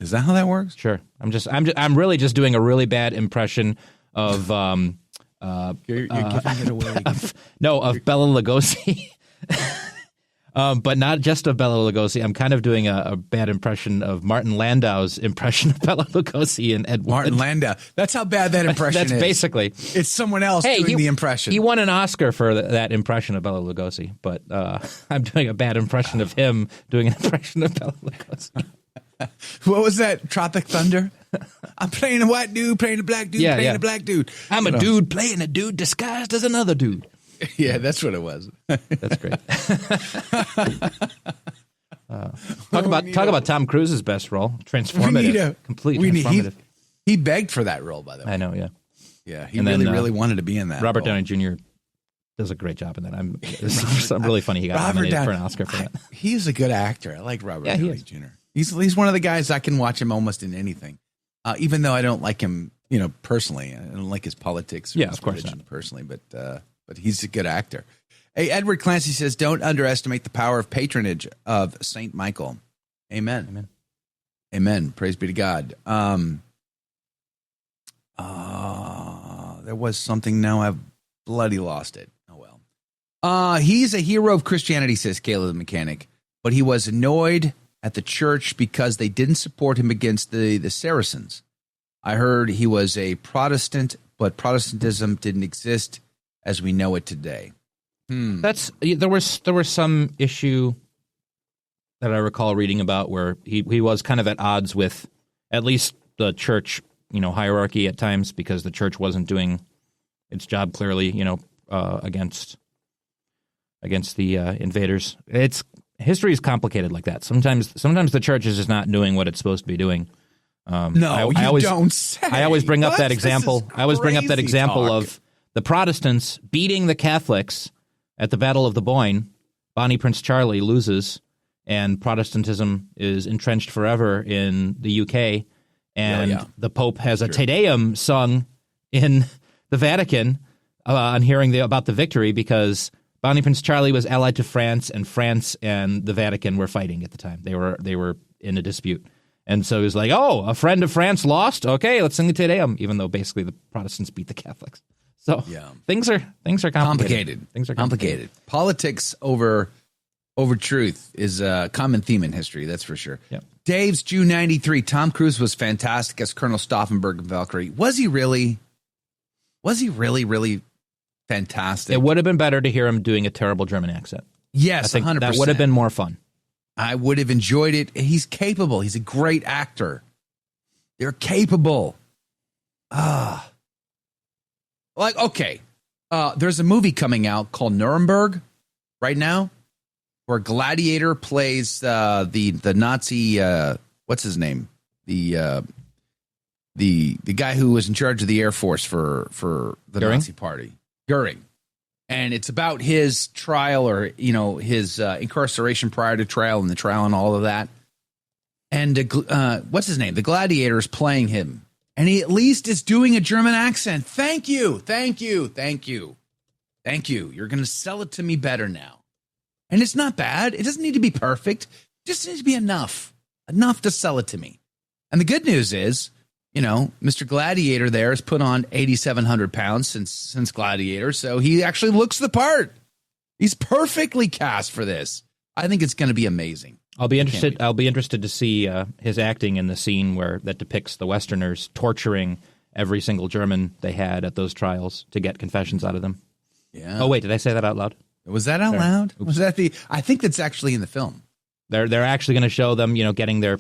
Is that how that works? Sure. I'm really just doing a really bad impression of You're giving it away. of Bela Lugosi. But not just of Bela Lugosi. I'm kind of doing a bad impression of Martin Landau's impression of Bela Lugosi and Ed Wood. Martin Landau. That's how bad that impression is. That's basically. It's someone else doing the impression. He won an Oscar for that impression of Bela Lugosi, but I'm doing a bad impression of him doing an impression of Bela Lugosi. What was that? Tropic Thunder? I'm playing a white dude, playing a black dude, playing a black dude. I'm a dude playing a dude disguised as another dude. Yeah, that's what it was. That's great. Talk about Tom Cruise's best role. Transformative. Completely transformative. He begged for that role, by the way. I know, yeah. Yeah, he really wanted to be in that. Robert Downey Jr. does a great job in that. I'm really funny he got nominated for an Oscar for that. He's a good actor. I like Robert Downey Jr. He's one of the guys I can watch him almost in anything, even though I don't like him, personally. I don't like his politics. Or his of course religion not. Personally, but he's a good actor. Hey, Edward Clancy says, "Don't underestimate the power of patronage of Saint Michael." Amen. Amen. Amen. Praise be to God. There was something. Now I've bloody lost it. Oh well. He's a hero of Christianity, says Caleb the mechanic, but he was annoyed at the church because they didn't support him against the Saracens. I heard he was a Protestant, but Protestantism didn't exist as we know it today. There was some issue that I recall reading about where he was kind of at odds with at least the church, hierarchy at times, because the church wasn't doing its job clearly, against the invaders. History is complicated like that. Sometimes the church is just not doing what it's supposed to be doing. No, I always don't say. I always bring up What? that example. I always bring up that Crazy example talk. of the Protestants beating the Catholics at the Battle of the Boyne. Bonnie Prince Charlie loses, and Protestantism is entrenched forever in the UK. And the Pope has a Te Deum sung in the Vatican on hearing about the victory, because Bonnie Prince Charlie was allied to France, and France and the Vatican were fighting at the time. They were in a dispute. And so he was like, oh, a friend of France lost? Okay, let's sing the Te Deum, even though basically the Protestants beat the Catholics. So things are complicated. Things are complicated. Politics over truth is a common theme in history, that's for sure. Yep. Dave's June 93. Tom Cruise was fantastic as Colonel Stauffenberg in Valkyrie. Was he really? Was he really fantastic? It would have been better to hear him doing a terrible German accent. Yes, I think 100%. that would have been more fun. I would have enjoyed it. He's capable. He's a great actor. They're capable. Okay. There's a movie coming out called Nuremberg right now, where Gladiator plays the Nazi. What's his name? The guy who was in charge of the Air Force for the Goering? Nazi Party, Goering. And it's about his trial, or his incarceration prior to trial, and the trial and all of that. And what's his name? The Gladiator is playing him, and he at least is doing a German accent. Thank you. You're going to sell it to me better now. And it's not bad. It doesn't need to be perfect. It just needs to be enough to sell it to me. And the good news is, Mr. Gladiator there has put on 8,700 pounds since Gladiator, so he actually looks the part. He's perfectly cast for this. I think it's going to be amazing. I'll be interested to see his acting in the scene that depicts the Westerners torturing every single German they had at those trials to get confessions out of them. Yeah. Oh wait, did I say that out loud? Was that out loud? Was that I think that's actually in the film. They're actually going to show them, getting their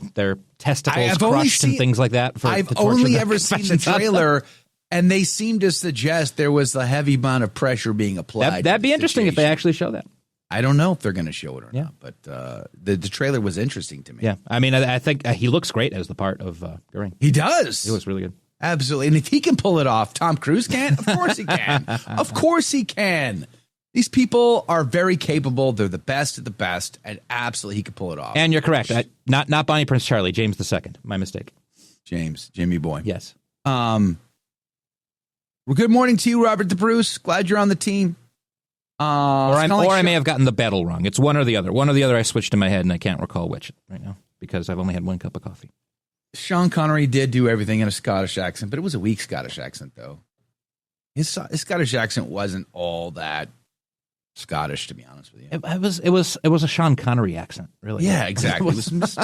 testicles crushed and things like that. I've only ever seen the trailer, and they seem to suggest there was a heavy amount of pressure being applied. That'd be interesting if they actually show that. I don't know if they're going to show it or not, but the trailer was interesting to me. Yeah, I mean, I think he looks great as the part of Goering. He does. He looks really good. Absolutely, and if he can pull it off, Tom Cruise can. Of course he can. Of course he can. These people are very capable. They're the best of the best, and absolutely he could pull it off. And you're correct. Not Bonnie Prince Charlie, James II. My mistake. Jimmy boy. Yes. Well, good morning to you, Robert DeBruce. Glad you're on the team. I may have gotten the battle wrong. It's one or the other. One or the other I switched in my head, and I can't recall which right now because I've only had one cup of coffee. Sean Connery did do everything in a Scottish accent, but it was a weak Scottish accent, though. His Scottish accent wasn't all that Scottish, to be honest with you. It was a Sean Connery accent, really. Yeah, exactly. It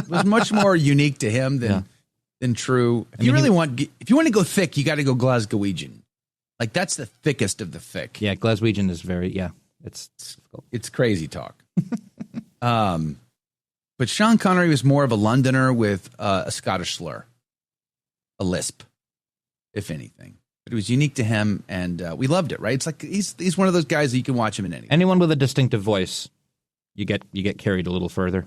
was much more unique to him than true. If you want to go thick, you got to go Glasgowian. Like that's the thickest of the thick. Yeah, Glaswegian is it's difficult. It's crazy talk. But Sean Connery was more of a Londoner with a Scottish slur, a lisp, if anything. But it was unique to him, and we loved it. Right? It's like he's one of those guys that you can watch him in anything. Anyone with a distinctive voice, you get carried a little further.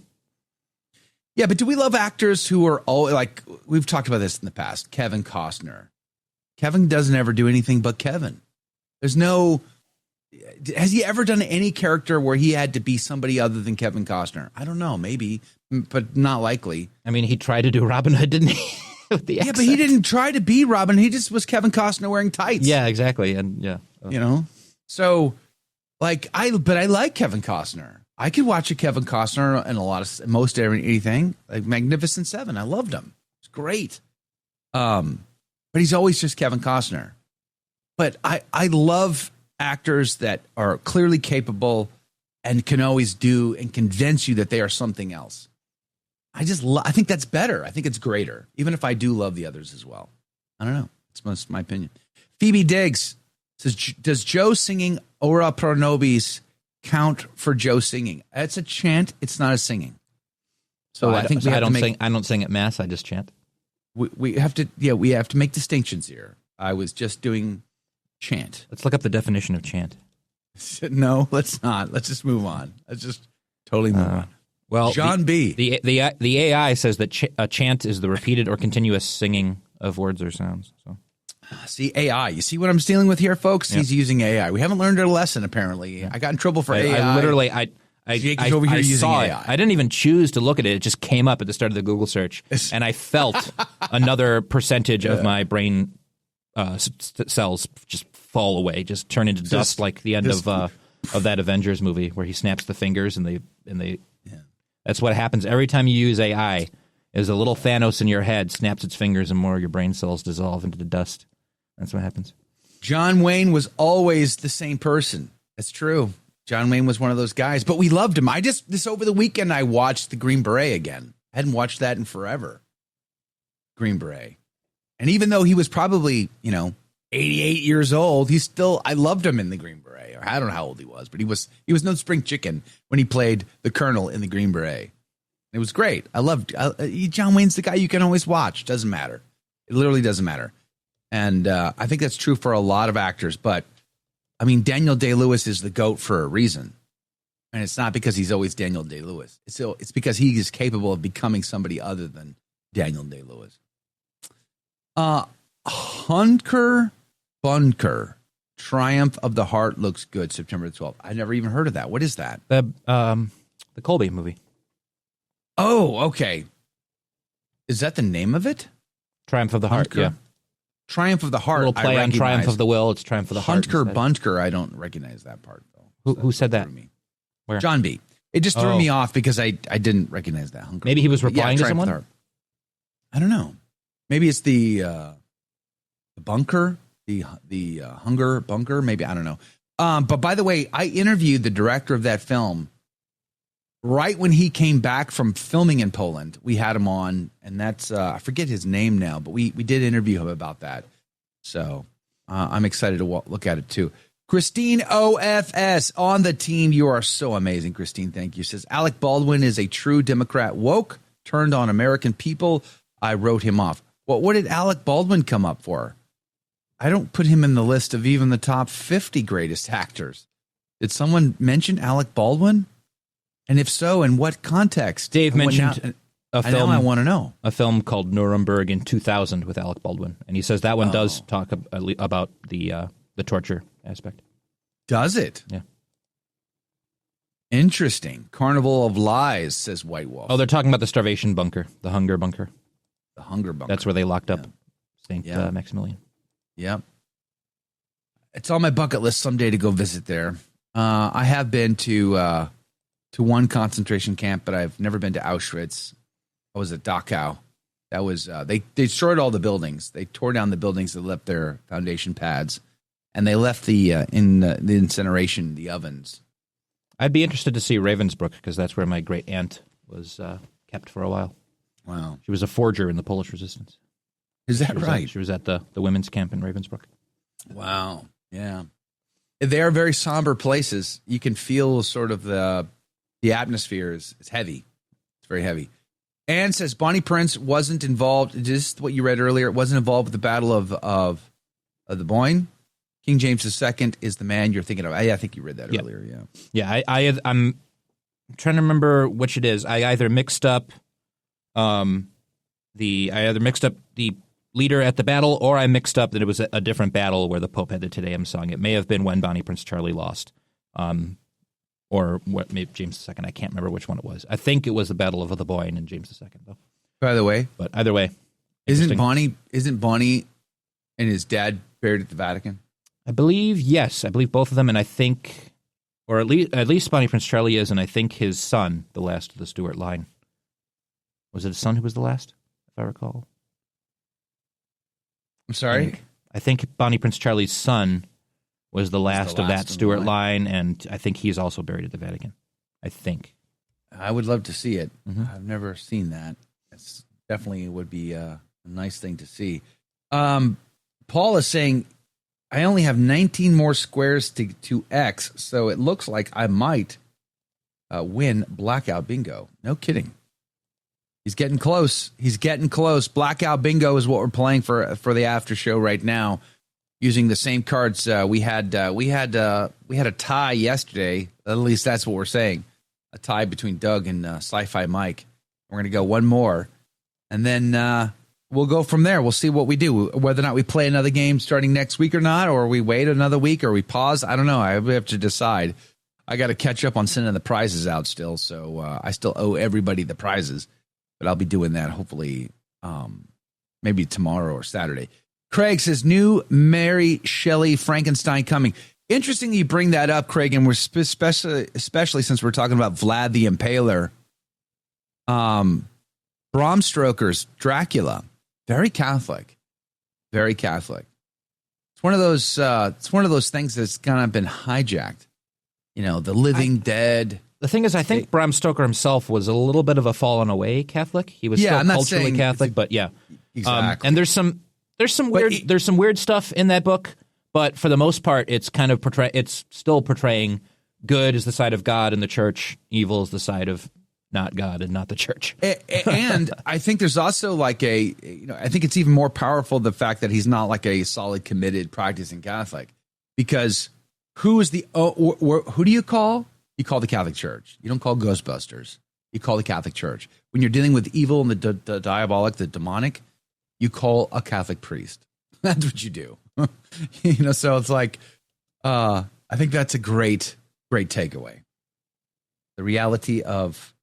Yeah, but do we love actors who are all like we've talked about this in the past? Kevin Costner. Kevin doesn't ever do anything but Kevin. Has he ever done any character where he had to be somebody other than Kevin Costner? I don't know, maybe, but not likely. I mean, he tried to do Robin Hood, didn't he? With the accent. But he didn't try to be Robin. He just was Kevin Costner wearing tights. Yeah, exactly. And So I like Kevin Costner. I could watch a Kevin Costner in most anything, like Magnificent Seven. I loved him. It's great. But he's always just Kevin Costner. But I love actors that are clearly capable and can always do and convince you that they are something else. I think that's better. I think it's greater, even if I do love the others as well. I don't know. It's my opinion. Phoebe Diggs says, does Joe singing Ora pro nobis count for Joe singing? It's a chant. It's not a singing. So I think I don't sing at mass. I just chant. We have to make distinctions here. I was just doing chant. Let's look up the definition of chant. No, let's not. Let's just move on. Let's just totally move on. Well, John B. The AI says that a chant is the repeated or continuous singing of words or sounds. So. See, AI. You see what I'm dealing with here, folks? He's using AI. We haven't learned our lesson, apparently. I got in trouble for AI. I literally, I over here using saw AI. it. I didn't even choose to look at it. It just came up at the start of the Google search, and I felt another percentage of my brain cells just fall away, just turn into dust, like the end of that Avengers movie where he snaps the fingers and they. That's what happens every time you use AI. Is a little Thanos in your head snaps its fingers and more of your brain cells dissolve into the dust. That's what happens. John Wayne was always the same person. That's true. John Wayne was one of those guys, but we loved him. This over the weekend, I watched the Green Beret again. I hadn't watched that in forever. Green Beret. And even though he was probably, 88 years old, I loved him in the Green Beret. Or I don't know how old he was, but he was no spring chicken when he played the Colonel in the Green Beret. It was great. I loved John Wayne's the guy you can always watch. Doesn't matter. It literally doesn't matter. And I think that's true for a lot of actors. But, I mean, Daniel Day-Lewis is the GOAT for a reason. And it's not because he's always Daniel Day-Lewis. It's because he is capable of becoming somebody other than Daniel Day-Lewis. Hunker Bunker, Triumph of the Heart looks good, September 12th. I never even heard of that. What is that? The Colby movie. Oh, okay. Is that the name of it? Triumph of the Heart, Hunker? yeah. Triumph of the Heart. A little play on Triumph of the Will. It's Triumph of the Heart. Hunker Bunker, I don't recognize that part, though. Who said that? Where? John B. It just threw me off because I didn't recognize that. Hunker Maybe he was replying to someone? I don't know. Maybe it's the bunker, the Hunger Bunker. Maybe, I don't know. But by the way, I interviewed the director of that film right when he came back from filming in Poland. We had him on, and that's I forget his name now, but we did interview him about that. So I'm excited to look at it too. Christine OFS on the team. You are so amazing, Christine. Thank you. Says Alec Baldwin is a true Democrat woke, turned on American people. I wrote him off. Well, what did Alec Baldwin come up for? I don't put him in the list of even the top 50 greatest actors. Did someone mention Alec Baldwin? And if so, in what context? Dave mentioned a film. I want to know. A film called Nuremberg in 2000 with Alec Baldwin, and he says that one does talk about the torture aspect. Does it? Yeah. Interesting. Carnival of Lies, says White Wolf. Oh, they're talking about the starvation bunker, the hunger bunker. The hunger bunker. That's where they locked up Saint Maximilian. Yep. It's on my bucket list someday to go visit there. I have been to one concentration camp, but I've never been to Auschwitz. I was at Dachau. That was they destroyed all the buildings. They tore down the buildings that left their foundation pads, and they left the incineration, the ovens. I'd be interested to see Ravensbrück because that's where my great aunt was kept for a while. Wow, she was a forger in the Polish resistance. Is that right? She was at the women's camp in Ravensbrück. Wow, yeah, they are very somber places. You can feel sort of the atmosphere is heavy. It's very heavy. Anne says Bonnie Prince wasn't involved. Just what you read earlier. It wasn't involved with the Battle of the Boyne. King James II is the man you're thinking of. I think you read that earlier. Yeah. I'm trying to remember which it is. I either mixed up the leader at the battle, or I mixed up that it was a different battle where the Pope had the Te Deum sung. It may have been when Bonnie Prince Charlie lost. Or what? Maybe James II. I can't remember which one it was. I think it was the Battle of the Boyne and James II, though. By the way, but either way, isn't Bonnie and his dad buried at the Vatican? I believe yes. I believe both of them, and I think, or at least Bonnie Prince Charlie is, and I think his son, the last of the Stuart line. Was it his son who was the last, if I recall? I'm sorry. I think Bonnie Prince Charlie's son was the last of that Stuart line, and I think he's also buried at the Vatican. I think. I would love to see it. Mm-hmm. I've never seen that. It's definitely would be a nice thing to see. Paul is saying, I only have 19 more squares to X, so it looks like I might win Blackout Bingo. No kidding. He's getting close. Blackout Bingo is what we're playing for the after show right now. Using the same cards we had a tie yesterday. At least that's what we're saying. a tie between Doug and Sci-Fi Mike. We're going to go one more, and then we'll go from there. We'll see what we do, whether or not we play another game starting next week or not, or we wait another week, or we pause. I don't know. I have to decide. I got to catch up on sending the prizes out still, so I still owe everybody the prizes, but I'll be doing that hopefully maybe tomorrow or Saturday. Craig says, new Mary Shelley Frankenstein coming. Interesting you bring that up, Craig, and we're especially since we're talking about Vlad the Impaler. Bram Stoker's Dracula, very Catholic, very Catholic. It's one of those. It's one of those things that's kind of been hijacked. You know, the living dead. The thing is, I think Bram Stoker himself was a little bit of a fallen away Catholic. He was still culturally Catholic, but yeah, exactly. And there's some weird stuff in that book, but for the most part, it's kind of it's still portraying good is the side of God and the church, evil is the side of not God and not the church. And I think there's also like I think it's even more powerful the fact that he's not like a solid, committed, practicing Catholic, because who do you call? You call the Catholic Church. You don't call Ghostbusters. You call the Catholic Church. When you're dealing with evil and the diabolic, the demonic, you call a Catholic priest. That's what you do. So it's like, I think that's a great takeaway. The reality of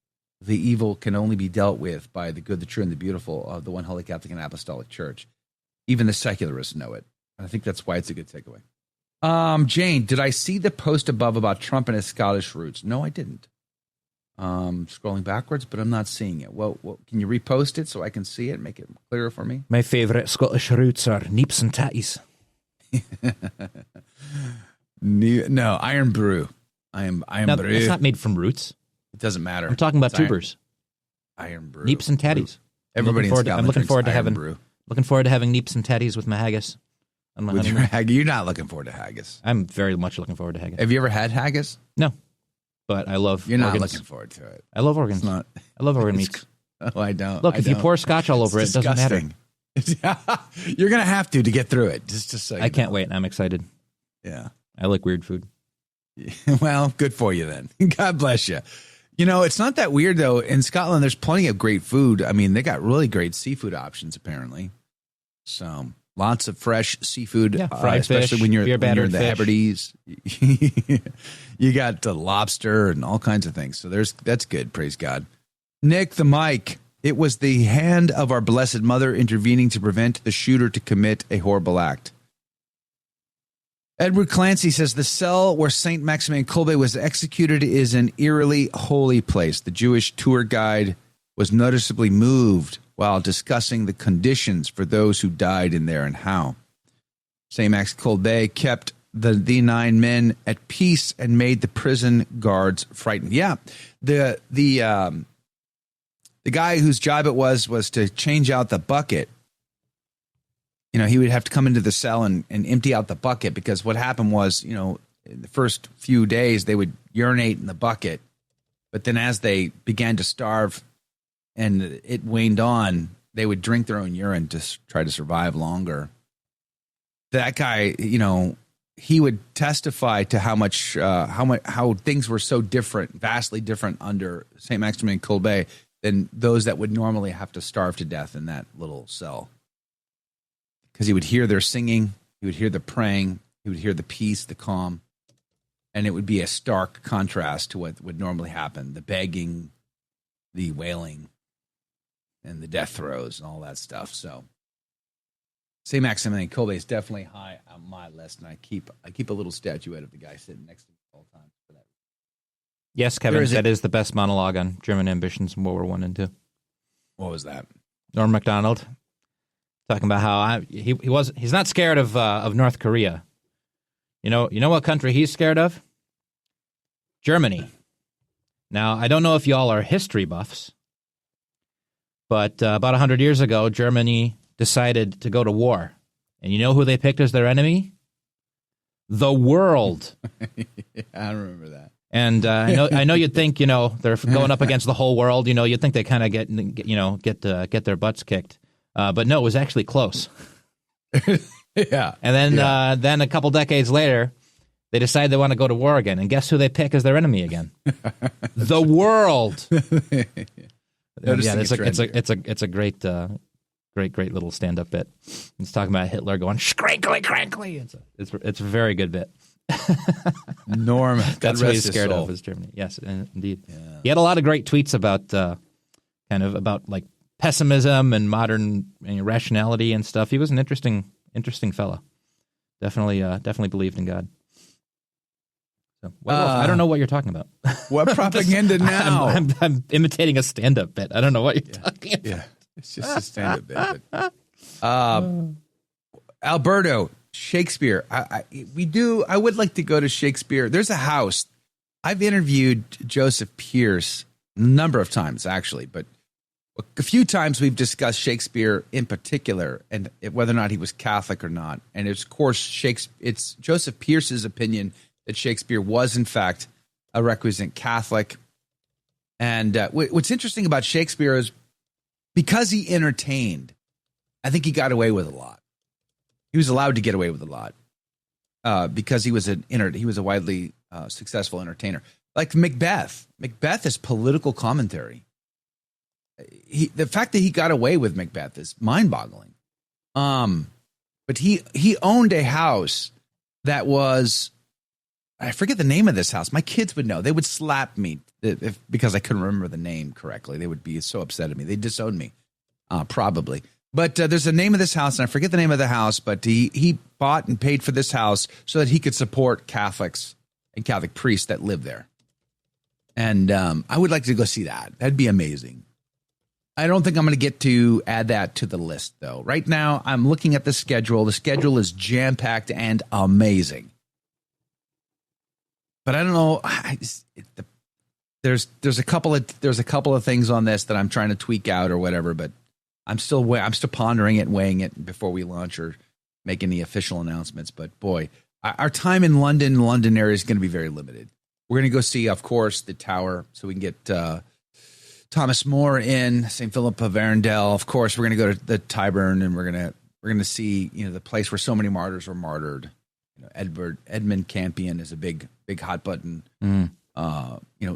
the evil can only be dealt with by the good, the true, and the beautiful of the one Holy Catholic and Apostolic Church. Even the secularists know it. And I think that's why it's a good takeaway. Jane, did I see the post above about Trump and his Scottish roots? No, I didn't. Scrolling backwards, but I'm not seeing it. Well, can you repost it so I can see it, make it clearer for me? My favourite Scottish roots are neeps and tatties. No, Iron Brew. Iron Brew. It's not made from roots. It doesn't matter. I'm talking about tubers. Iron Brew. Neeps and tatties. Everybody I'm looking forward to having brew. Looking forward to having neeps and tatties with my haggis. You're not looking forward to haggis. I'm very much looking forward to haggis. Have you ever had haggis? No, but I love. You're not organs. looking forward to it. I love organs. I love organ meats. Oh, I don't. Look, if you pour scotch all over it, it doesn't matter. You're gonna have to get through it. Just so I can't wait. I'm excited. Yeah, I like weird food. Well, good for you then. God bless you. It's not that weird though. In Scotland, there's plenty of great food. I mean, they got really great seafood options apparently. So lots of fresh seafood, fried especially fish, when you're in the fish. Hebrides. You got lobster and all kinds of things. So that's good. Praise God. Nick the Mike. It was the hand of our Blessed Mother intervening to prevent the shooter to commit a horrible act. Edward Clancy says the cell where St. Maximilian Kolbe was executed is an eerily holy place. The Jewish tour guide was noticeably moved while discussing the conditions for those who died in there and how. St. Max Kolbe kept the 9 men at peace and made the prison guards frightened. Yeah, the guy whose job it was to change out the bucket. He would have to come into the cell and empty out the bucket, because what happened was, in the first few days they would urinate in the bucket, but then as they began to starve and it waned on, they would drink their own urine to try to survive longer. That guy, he would testify to how things were so different, vastly different under St. Maximilian Kolbe than those that would normally have to starve to death in that little cell. Because he would hear their singing, he would hear the praying, he would hear the peace, the calm, and it would be a stark contrast to what would normally happen, the begging, the wailing, and the death throes and all that stuff. So St. Maximilian Kolbe is definitely high on my list, and I keep a little statuette of the guy sitting next to me all the time for that. Yes, Kevin, that is the best monologue on German ambitions in World War I and II. What was that? Norm Macdonald. Talking about how he's not scared of North Korea. You know what country he's scared of? Germany. Now, I don't know if y'all are history buffs, but about 100 years ago, Germany decided to go to war. And you know who they picked as their enemy? The world. Yeah, I remember that. And I know you'd think, they're going up against the whole world. You'd think they kind of get their butts kicked. But no, it was actually close. Yeah. And then a couple decades later, They decide they want to go to war again, and guess who they pick as their enemy again? The world. It's a great little stand-up bit. He's talking about Hitler going "schrankly, crankly." It's a very good bit. Norm, that's what he's scared of is Germany. Yes, indeed. Yeah. He had a lot of great tweets about about like pessimism and modern rationality and stuff. He was an interesting fella. Definitely believed in God. So, I don't know what you're talking about. What propaganda now? I'm imitating a stand-up bit. I don't know what you're talking about. Yeah, it's just a stand-up bit. Alberto, Shakespeare. I would like to go to Shakespeare. There's a house. I've interviewed Joseph Pierce a number of times, actually, but a few times we've discussed Shakespeare in particular and whether or not he was Catholic or not. And it's, of course, it's Joseph Pierce's opinion that Shakespeare was, in fact, a recusant Catholic. And what's interesting about Shakespeare is because he entertained, I think he got away with a lot. He was allowed to get away with a lot because he was a widely successful entertainer. Like Macbeth. Macbeth is political commentary. The fact that he got away with Macbeth is mind-boggling. But he owned a house that was, I forget the name of this house. My kids would know. They would slap me because I couldn't remember the name correctly. They would be so upset at me. They'd disown me, probably. But there's a name of this house, and I forget the name of the house, but he bought and paid for this house so that he could support Catholics and Catholic priests that live there. And I would like to go see that. That'd be amazing. I don't think I'm going to get to add that to the list, though. Right now, I'm looking at the schedule. The schedule is jam-packed and amazing. But I don't know. There's a couple of things on this that I'm trying to tweak out or whatever. But I'm still pondering it, weighing it before we launch or make any official announcements. But boy, our time in London area is going to be very limited. We're going to go see, of course, the Tower, so we can get Thomas More in St. Philip of Arundel. Of course, we're going to go to the Tyburn, and we're going to see the place where so many martyrs were martyred. Edmund Campion is a big hot button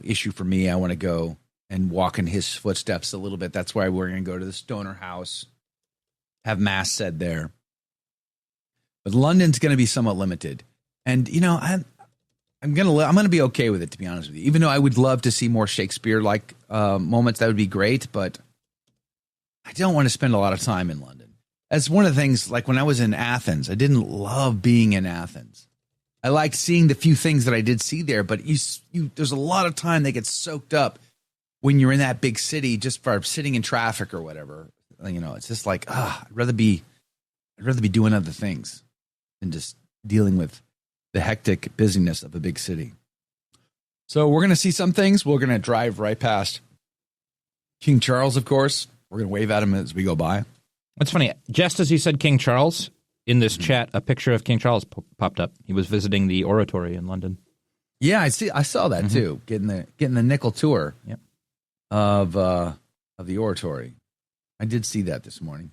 issue for me. I want to go and walk in his footsteps a little bit. That's why we're going to go to the Stoner House, have mass said there. But London's going to be somewhat limited, and I'm gonna be okay with it, to be honest with you. Even though I would love to see more Shakespeare-like moments, that would be great. But I don't want to spend a lot of time in London. That's one of the things. Like when I was in Athens, I didn't love being in Athens. I liked seeing the few things that I did see there, but there's a lot of time that gets soaked up when you're in that big city just for sitting in traffic or whatever. It's just like I'd rather be doing other things than just dealing with the hectic busyness of a big city. So we're going to see some things. We're going to drive right past King Charles, of course. We're going to wave at him as we go by. It's funny. Just as you said King Charles, in this chat, a picture of King Charles popped up. He was visiting the Oratory in London. Yeah, I saw that too. Getting the nickel tour of the Oratory. I did see that this morning.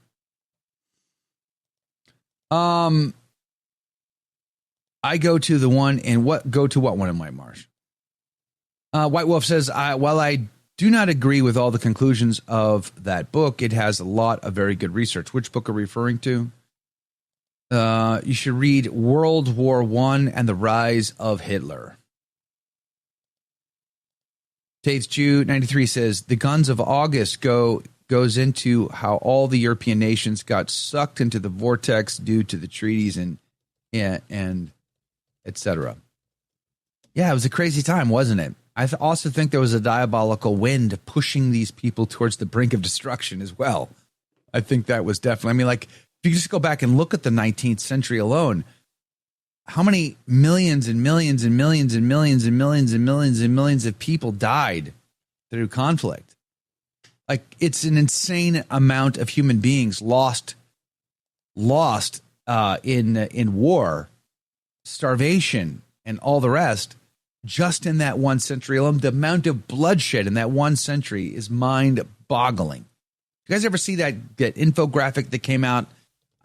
I go to the one in what one in White Marsh? White Wolf says, while I do not agree with all the conclusions of that book, it has a lot of very good research. Which book are we referring to? You should read World War I and the Rise of Hitler. Taves Jew 93 says, the Guns of August goes into how all the European nations got sucked into the vortex due to the treaties and etc. Yeah, it was a crazy time, wasn't it? I also think there was a diabolical wind pushing these people towards the brink of destruction as well. I think that was definitely, if you just go back and look at the 19th century alone, how many millions and millions and millions and millions and millions and millions and millions of people died through conflict? Like, it's an insane amount of human beings lost in war, starvation, and all the rest, just in that one century alone. The amount of bloodshed in that one century is mind-boggling. You guys ever see that infographic that came out?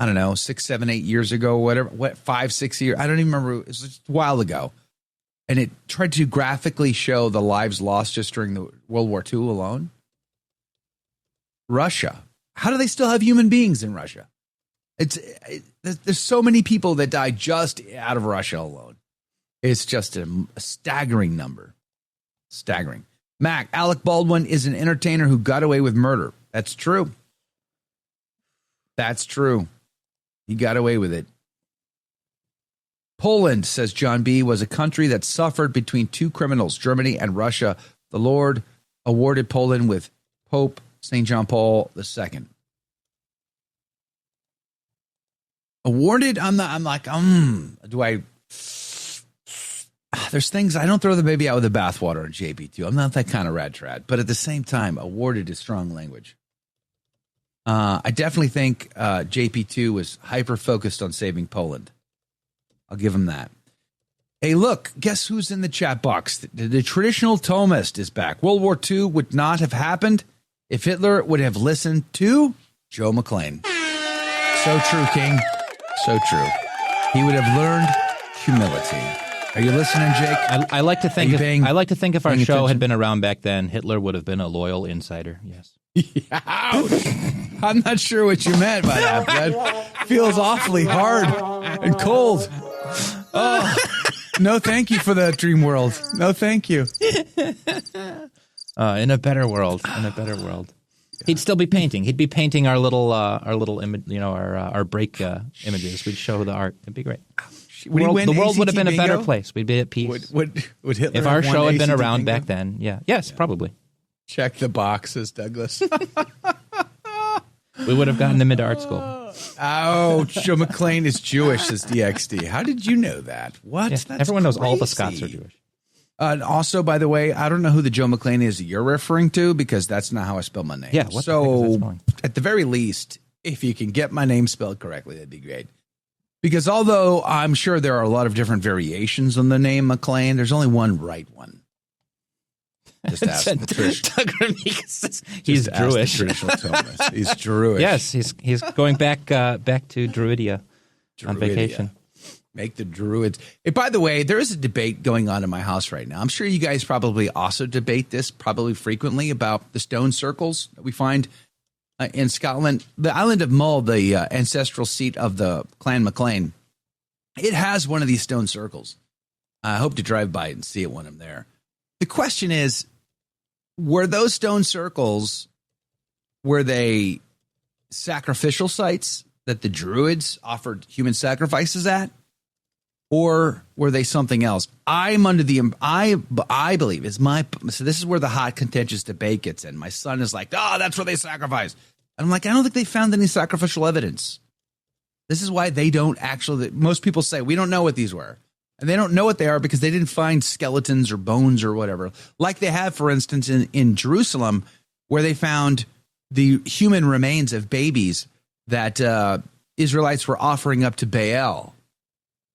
I don't know, 6, 7, 8 years ago, whatever, 5, 6 years. I don't even remember. It was just a while ago. And it tried to graphically show the lives lost just during the World War II alone. Russia. How do they still have human beings in Russia? There's so many people that died just out of Russia alone. It's just a staggering number. Staggering. Mac, Alec Baldwin is an entertainer who got away with murder. That's true. That's true. He got away with it. Poland, says John B., was a country that suffered between two criminals, Germany and Russia. The Lord awarded Poland with Pope St. John Paul II. Awarded? Do I? There's things, I don't throw the baby out with the bathwater in JP2. I'm not that kind of rad trad. But at the same time, awarded is strong language. I definitely think JP2 was hyper-focused on saving Poland. I'll give him that. Hey, look, guess who's in the chat box? The traditional Thomist is back. World War II would not have happened if Hitler would have listened to Joe McClain. So true, King. So true. He would have learned humility. Are you listening, Jake? I like to think if our show had been around back then, Hitler would have been a loyal insider. Yes. I'm not sure what you meant by that. That feels awfully hard and cold. Oh, no, thank you for that dream world. No, thank you. In a better world. He'd still be painting. He'd be painting our little image, our break images. We'd show the art. It'd be great. The world would have been a better place. We'd be at peace. Would Hitler if our show had been ACT around bingo? back then? Yeah. Yes, probably. Check the boxes, Douglas. We would have gotten him into art school. Oh, Joe McClain is Jewish, says DXD. How did you know that? What? Yeah, That's everyone knows crazy. all the Scots are Jewish. And also, by the way, I don't know who the Joe McClain is you're referring to because that's not how I spell my name. Yeah, what the heck is that so spelling? at the very least, if you can get my name spelled correctly, that'd be great. Because although I'm sure there are a lot of different variations on the name McClain, there's only one right one. Just ask the He's Jewish. Traditional Thomist. He's Jewish. Yes, he's going back to Druidia on vacation. Make the Druids. Hey, by the way, there is a debate going on in my house right now. I'm sure you guys probably also debate this probably frequently about the stone circles that we find in Scotland. The island of Mull, the ancestral seat of the Clan MacLean, it has one of these stone circles. I hope to drive by it and see it when I'm there. The question is, were those stone circles, were they sacrificial sites that the Druids offered human sacrifices at? Or were they something else? I'm under the I believe is my so this is where the hot contentious debate gets in. My son is like, oh, that's where they sacrifice. And I'm like, I don't think they found any sacrificial evidence. This is why they don't actually. Most people say we don't know what these were, and they don't know what they are because they didn't find skeletons or bones or whatever, like they have, for instance, in Jerusalem, where they found the human remains of babies that Israelites were offering up to Baal.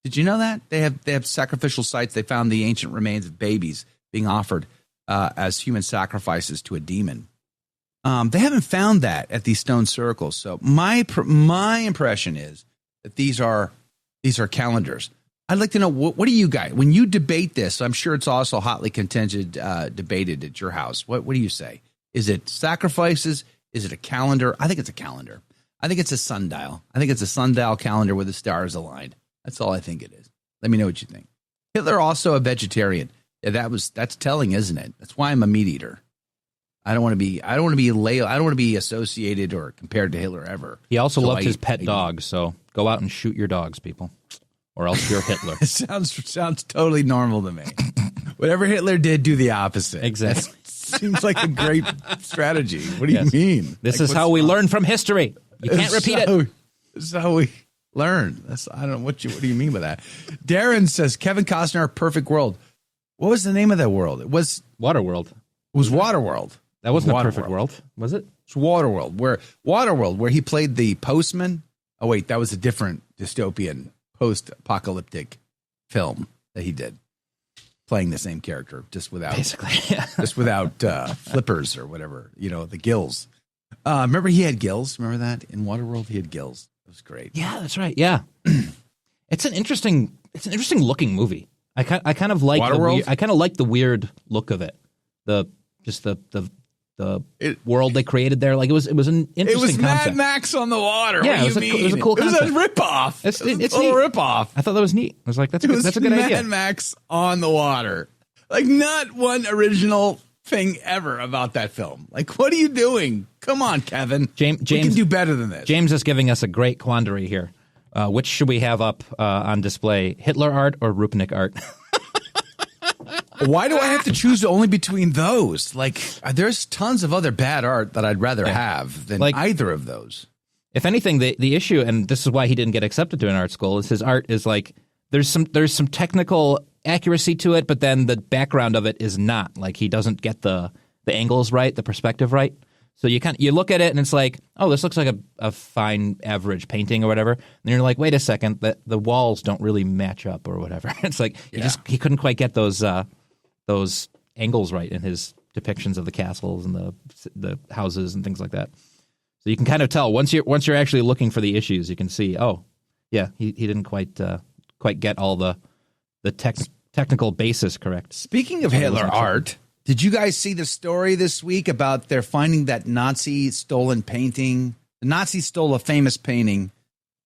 Did you know that? They have sacrificial sites. They found the ancient remains of babies being offered as human sacrifices to a demon. They haven't found that at these stone circles. So my impression is that these are calendars. I'd like to know, what do you guys, when you debate this, I'm sure it's also hotly contended, debated at your house. What do you say? Is it sacrifices? Is it a calendar? I think it's a calendar. I think it's a sundial. I think it's a sundial calendar with the stars aligned. That's all I think it is. Let me know what you think. Hitler also a vegetarian. Yeah, that's telling, isn't it? That's why I'm a meat eater. I don't want to be associated or compared to Hitler ever. He also loved his pet dogs, so go out and shoot your dogs, people, or else you're Hitler. It sounds totally normal to me. Whatever Hitler did, do the opposite. Exactly. Seems like a great strategy. What do you mean? This is how we learn from history. You can't repeat it. This is how we learn. I don't know what do you mean by that? Darren says Kevin Costner, Perfect World. What was the name of that world? It was Waterworld. It was Waterworld. That wasn't a Perfect World, was it? It's Waterworld, where he played the postman. Oh wait, that was a different dystopian post-apocalyptic film that he did, playing the same character just without flippers or whatever. The gills. Remember he had gills. Remember that in Waterworld he had gills. It was great. Yeah, that's right. Yeah, it's an interesting looking movie. I kind of like the weird look of it. The world they created there. Like it was an interesting It was concept. Mad Max on the water. Yeah, what do you mean? it was a cool concept. It was a ripoff. It's a neat. ripoff. I thought that was neat. I was like, that's a good idea. Mad Max on the water. Like not one original thing ever about that film. Like, what are you doing? Come on, Kevin. James we can do better than this. James is giving us a great quandary here. Which should we have up on display? Hitler art or Rupnik art? Why do I have to choose only between those? Like, there's tons of other bad art that I'd rather have than either of those. If anything, the issue, and this is why he didn't get accepted to an art school, is his art is like there's some technical accuracy to it, but then the background of it is not. Like he doesn't get the angles right, the perspective right. So you look at it and it's like, oh, this looks like a fine average painting or whatever. And then you're like, wait a second, the walls don't really match up or whatever. It's like he couldn't quite get those angles right in his depictions of the castles and the houses and things like that. So you can kind of tell once you're actually looking for the issues, you can see, oh, yeah, he didn't quite get all the technical basis correct. Speaking of Hitler art, did you guys see the story this week about they're finding that Nazi stolen painting? The Nazis stole a famous painting.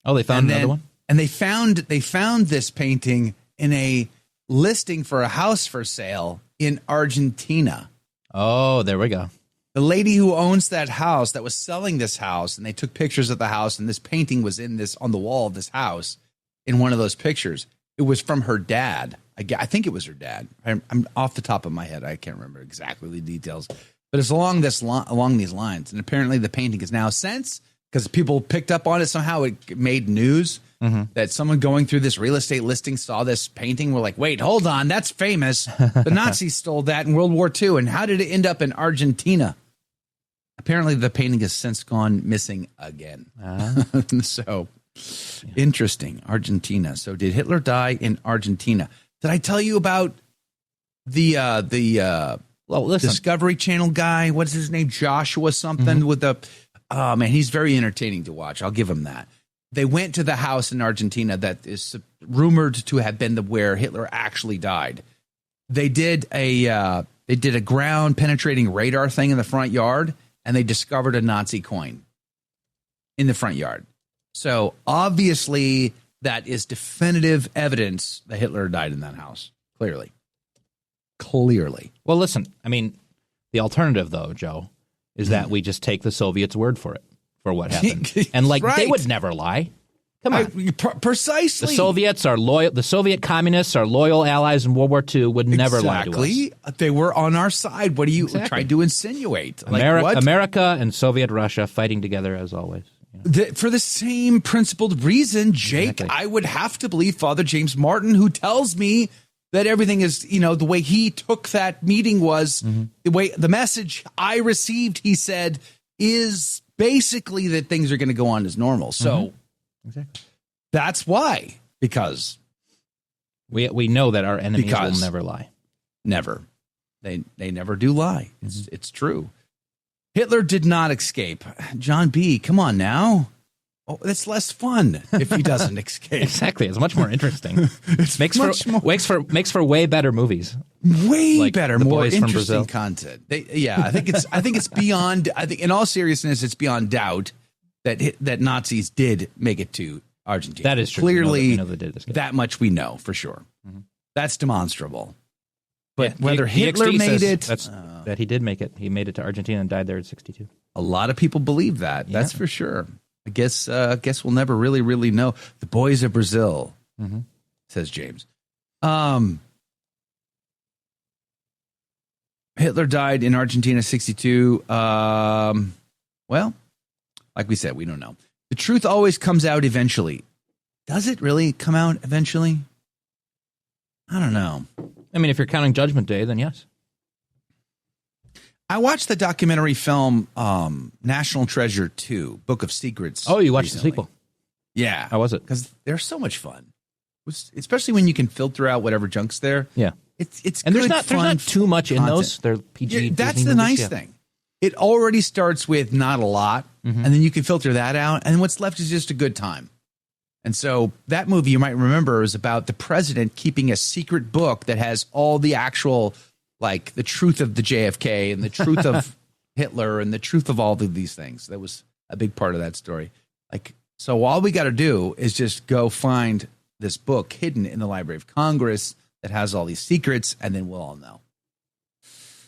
Oh, they found another one? And they found this painting in a listing for a house for sale in Argentina. Oh, there we go. The lady who owns that house that was selling this house, and they took pictures of the house, and this painting was on the wall of this house in one of those pictures. It was from her dad. I think it was her dad. I'm off the top of my head. I can't remember exactly the details, but it's along these lines. And apparently the painting is now, since, because people picked up on it somehow, it made news that someone going through this real estate listing saw this painting. We're like, wait, hold on. That's famous. The Nazis stole that in World War II. And how did it end up in Argentina? Apparently the painting has since gone missing again. So interesting. Argentina. So did Hitler die in Argentina? Did I tell you about the Discovery Channel guy? What's his name? Joshua something with the man, he's very entertaining to watch. I'll give him that. They went to the house in Argentina that is rumored to have been where Hitler actually died. They did a ground penetrating radar thing in the front yard, and they discovered a Nazi coin in the front yard. So obviously that is definitive evidence that Hitler died in that house. Clearly. Well, listen, I mean, the alternative, though, Joe, is that we just take the Soviets' word for it, for what happened. And, they would never lie. Come on. Precisely. The Soviets are loyal. The Soviet communists are loyal allies in World War II, would never lie to us. They were on our side. What are you trying to insinuate? America and Soviet Russia fighting together as always. For the same principled reason, Jake, exactly. I would have to believe Father James Martin, who tells me that everything is, the way he took that meeting was, the message I received, he said, is basically that things are going to go on as normal. So that's why, because we know that our enemies will never lie. Never. They never do lie. It's true. Hitler did not escape. John B., come on now. Oh, it's less fun if he doesn't escape. Exactly. It's much more interesting. Makes for way better movies. Way better, more interesting content. I think it's beyond. I think, in all seriousness, it's beyond doubt that Nazis did make it to Argentina. That is true. Clearly, we know they did escape. That much we know for sure. That's demonstrable. But whether Hitler made it, that he did make it. He made it to Argentina and died there at 62. A lot of people believe that. Yeah. That's for sure. I guess we'll never really know. The boys of Brazil, says James. Hitler died in Argentina, 62. Well, like we said, we don't know. The truth always comes out eventually. Does it really come out eventually? I don't know. I mean, if you're counting Judgment Day, then yes. I watched the documentary film National Treasure 2, Book of Secrets. Oh, you watched the sequel? Yeah. How was it? Because they're so much fun. Especially when you can filter out whatever junk's there. Yeah. It's and good, there's not too much content in those. They're PG. That's the nice thing. it already starts with not a lot, and then you can filter that out, and what's left is just a good time. And so that movie, you might remember, is about the president keeping a secret book that has all the actual, like, the truth of the JFK and the truth of Hitler and the truth of all of these things. That was a big part of that story. Like, so all we got to do is just go find this book hidden in the Library of Congress that has all these secrets, and then we'll all know.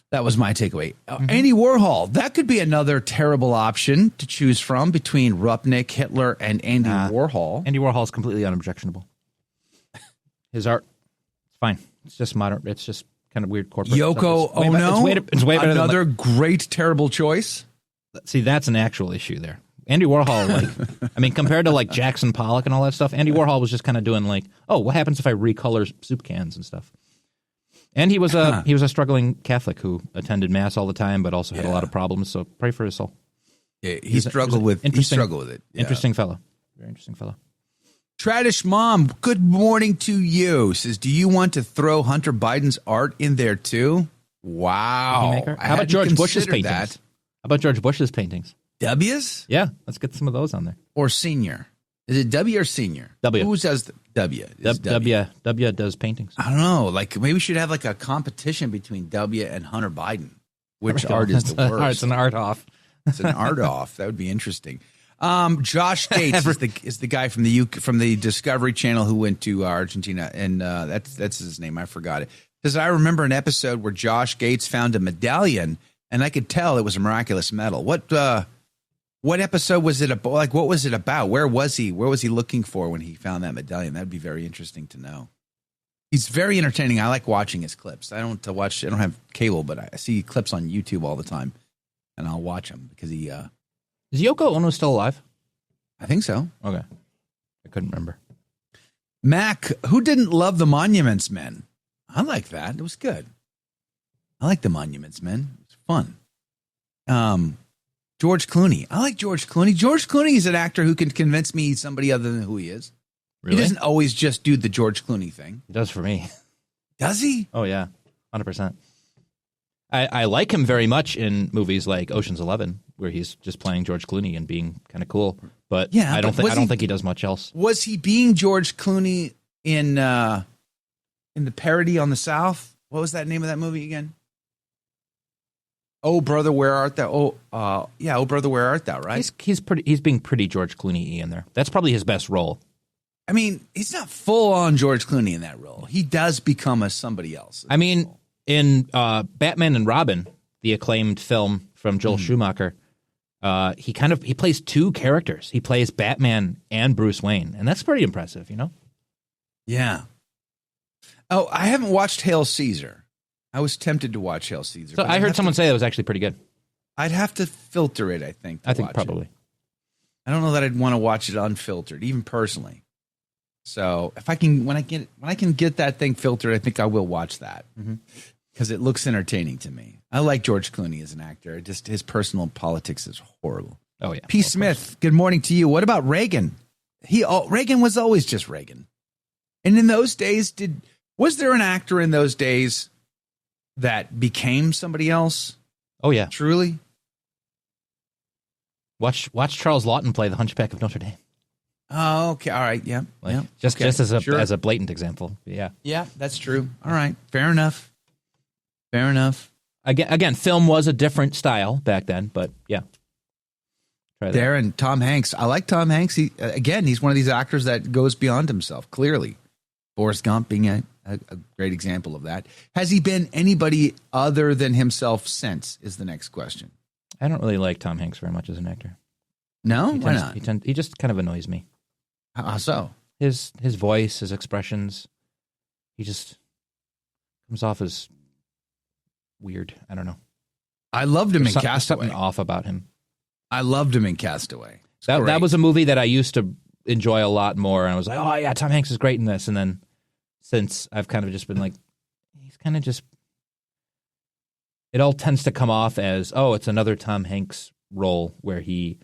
That was my takeaway. Andy Warhol, that could be another terrible option to choose from between Rupnik, Hitler, and Andy Warhol. Andy Warhol is completely unobjectionable. His art, it's fine. It's just modern. It's just kind of weird corporate Yoko stuff. It's way better another great terrible choice. See, that's an actual issue there. Andy Warhol, like, I mean, compared to like Jackson Pollock and all that stuff, Andy Warhol was just kind of doing like, oh, what happens if I recolor soup cans and stuff? And he was a struggling Catholic who attended mass all the time, but also had a lot of problems. So pray for his soul. Yeah, he struggled with it. Yeah. Interesting fellow. Very interesting fellow. Tradish Mom, good morning to you. Says, do you want to throw Hunter Biden's art in there too? Wow. How about George Bush's paintings? How about George Bush's paintings? W's? Yeah, let's get some of those on there. Or senior? Is it W or senior? W. Who does the W? W does paintings. I don't know. Like, maybe we should have like a competition between W and Hunter Biden. Which art is the worst? It's an art off. It's an art off. That would be interesting. Josh Gates is the guy from the Discovery Channel who went to Argentina, and that's his name. I forgot it. Because I remember an episode where Josh Gates found a medallion, and I could tell it was a miraculous medal. What episode was it about? Like, what was it about? Where was he? Where was he looking for when he found that medallion? That'd be very interesting to know. He's very entertaining. I like watching his clips. I don't have cable, but I see clips on YouTube all the time, and I'll watch them because he. Is Yoko Ono still alive? I think so. Okay, I couldn't remember. Mac, who didn't love the Monuments Men? I like that. It was good. I like the Monuments Men. It's fun. George Clooney. I like George Clooney. George Clooney is an actor who can convince me he's somebody other than who he is. Really? He doesn't always just do the George Clooney thing. He does for me. Does he? Oh, yeah. 100%. I like him very much in movies like Ocean's 11, where he's just playing George Clooney and being kind of cool. But yeah, I don't think he does much else. Was he being George Clooney in the parody on the South? What was that name of that movie again? Oh, brother, where art thou? Oh, brother, where art thou? Right? He's being pretty George Clooney in there. That's probably his best role. I mean, he's not full on George Clooney in that role. He does become somebody else. I mean, in Batman and Robin, the acclaimed film from Joel Schumacher, he plays two characters. He plays Batman and Bruce Wayne, and that's pretty impressive, you know? Yeah. Oh, I haven't watched Hail Caesar. I was tempted to watch Hail Caesar. So I heard someone say that was actually pretty good. I'd have to filter it, I think. I think probably. I don't know that I'd want to watch it unfiltered, even personally. So if I can, when I can get that thing filtered, I think I will watch that because it looks entertaining to me. I like George Clooney as an actor. Just his personal politics is horrible. Oh yeah. P. Smith, good morning to you. What about Reagan? Reagan was always just Reagan. And in those days, was there an actor in those days that became somebody else? Oh yeah, truly. Watch Charles Lawton play the Hunchback of Notre Dame. Oh, okay, all right, yeah, Just as a blatant example, yeah, that's true. All right, fair enough. Again, film was a different style back then, but yeah. There and Tom Hanks. I like Tom Hanks. He's one of these actors that goes beyond himself. Clearly, Forrest Gump being a great example of that. Has he been anybody other than himself since, is the next question. I don't really like Tom Hanks very much as an actor. No? Why not? He just kind of annoys me. How so? His voice, his expressions, he just comes off as weird. I don't know. I loved him in Castaway. Something off about him. I loved him in Castaway. That was a movie that I used to enjoy a lot more. And I was like, oh yeah, Tom Hanks is great in this. And then since I've kind of just been like, he's kind of just, it all tends to come off as, oh, it's another Tom Hanks role where he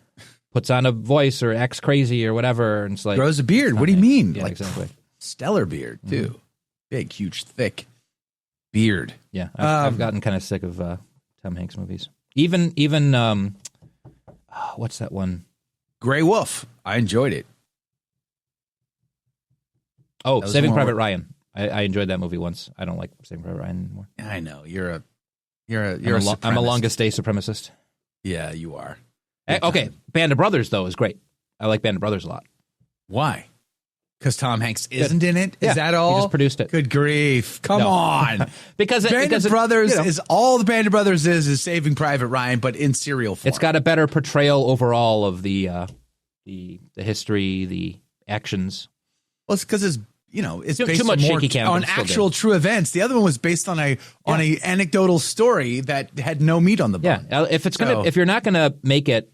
puts on a voice or acts crazy or whatever. And it's like, grows a beard. What do you mean? Yeah, like, exactly. Stellar beard too. Big, huge, thick beard. Yeah. I've gotten kind of sick of Tom Hanks movies. Even what's that one? Gray Wolf. I enjoyed it. Oh, Saving Private Ryan. I enjoyed that movie once. I don't like Saving Private Ryan anymore. I know I'm a longest day supremacist. Yeah, you are. Okay, Band of Brothers though is great. I like Band of Brothers a lot. Why? Because Tom Hanks isn't in it? Yeah, is that all? He just produced it. Good grief. Come on. because Band of Brothers is all the Band of Brothers is Saving Private Ryan, but in serial form. It's got a better portrayal overall of the history, the actions. Well, it's because it's based too much shaky cam on actual true events. The other one was based on a anecdotal story that had no meat on the bone. Yeah, if you're not gonna make it,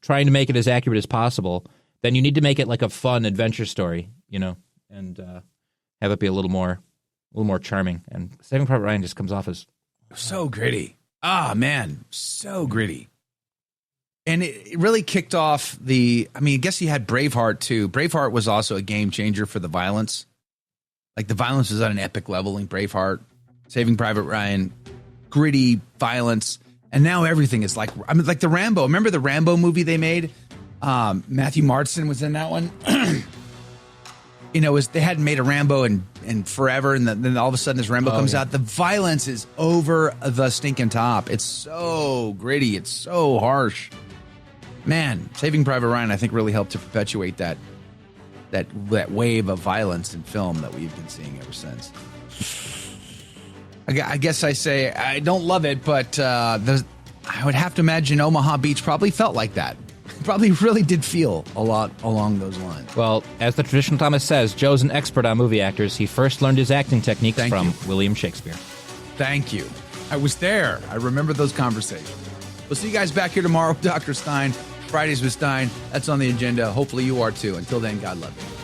trying to make it as accurate as possible, then you need to make it like a fun adventure story, and have it be a little more charming. And Saving Private Ryan just comes off as so gritty. Ah, man, so gritty. And it really kicked off I guess you had Braveheart too. Braveheart was also a game changer for the violence. Like the violence was at an epic level in Braveheart. Saving Private Ryan, gritty violence. And now everything is like the Rambo. Remember the Rambo movie they made? Matthew Marston was in that one. They hadn't made a Rambo in forever, and then all of a sudden this Rambo comes out. The violence is over the stinking top. It's so gritty. It's so harsh. Man, Saving Private Ryan, I think, really helped to perpetuate that wave of violence in film that we've been seeing ever since. I guess I say I don't love it, but I would have to imagine Omaha Beach probably felt like that. Probably really did feel a lot along those lines. Well, as the traditional Thomas says, Joe's an expert on movie actors. He first learned his acting techniques from William Shakespeare. Thank you. I was there. I remember those conversations. We'll see you guys back here tomorrow with Dr. Stein. Fridays with Stein. That's on the agenda. Hopefully you are too. Until then, God love you.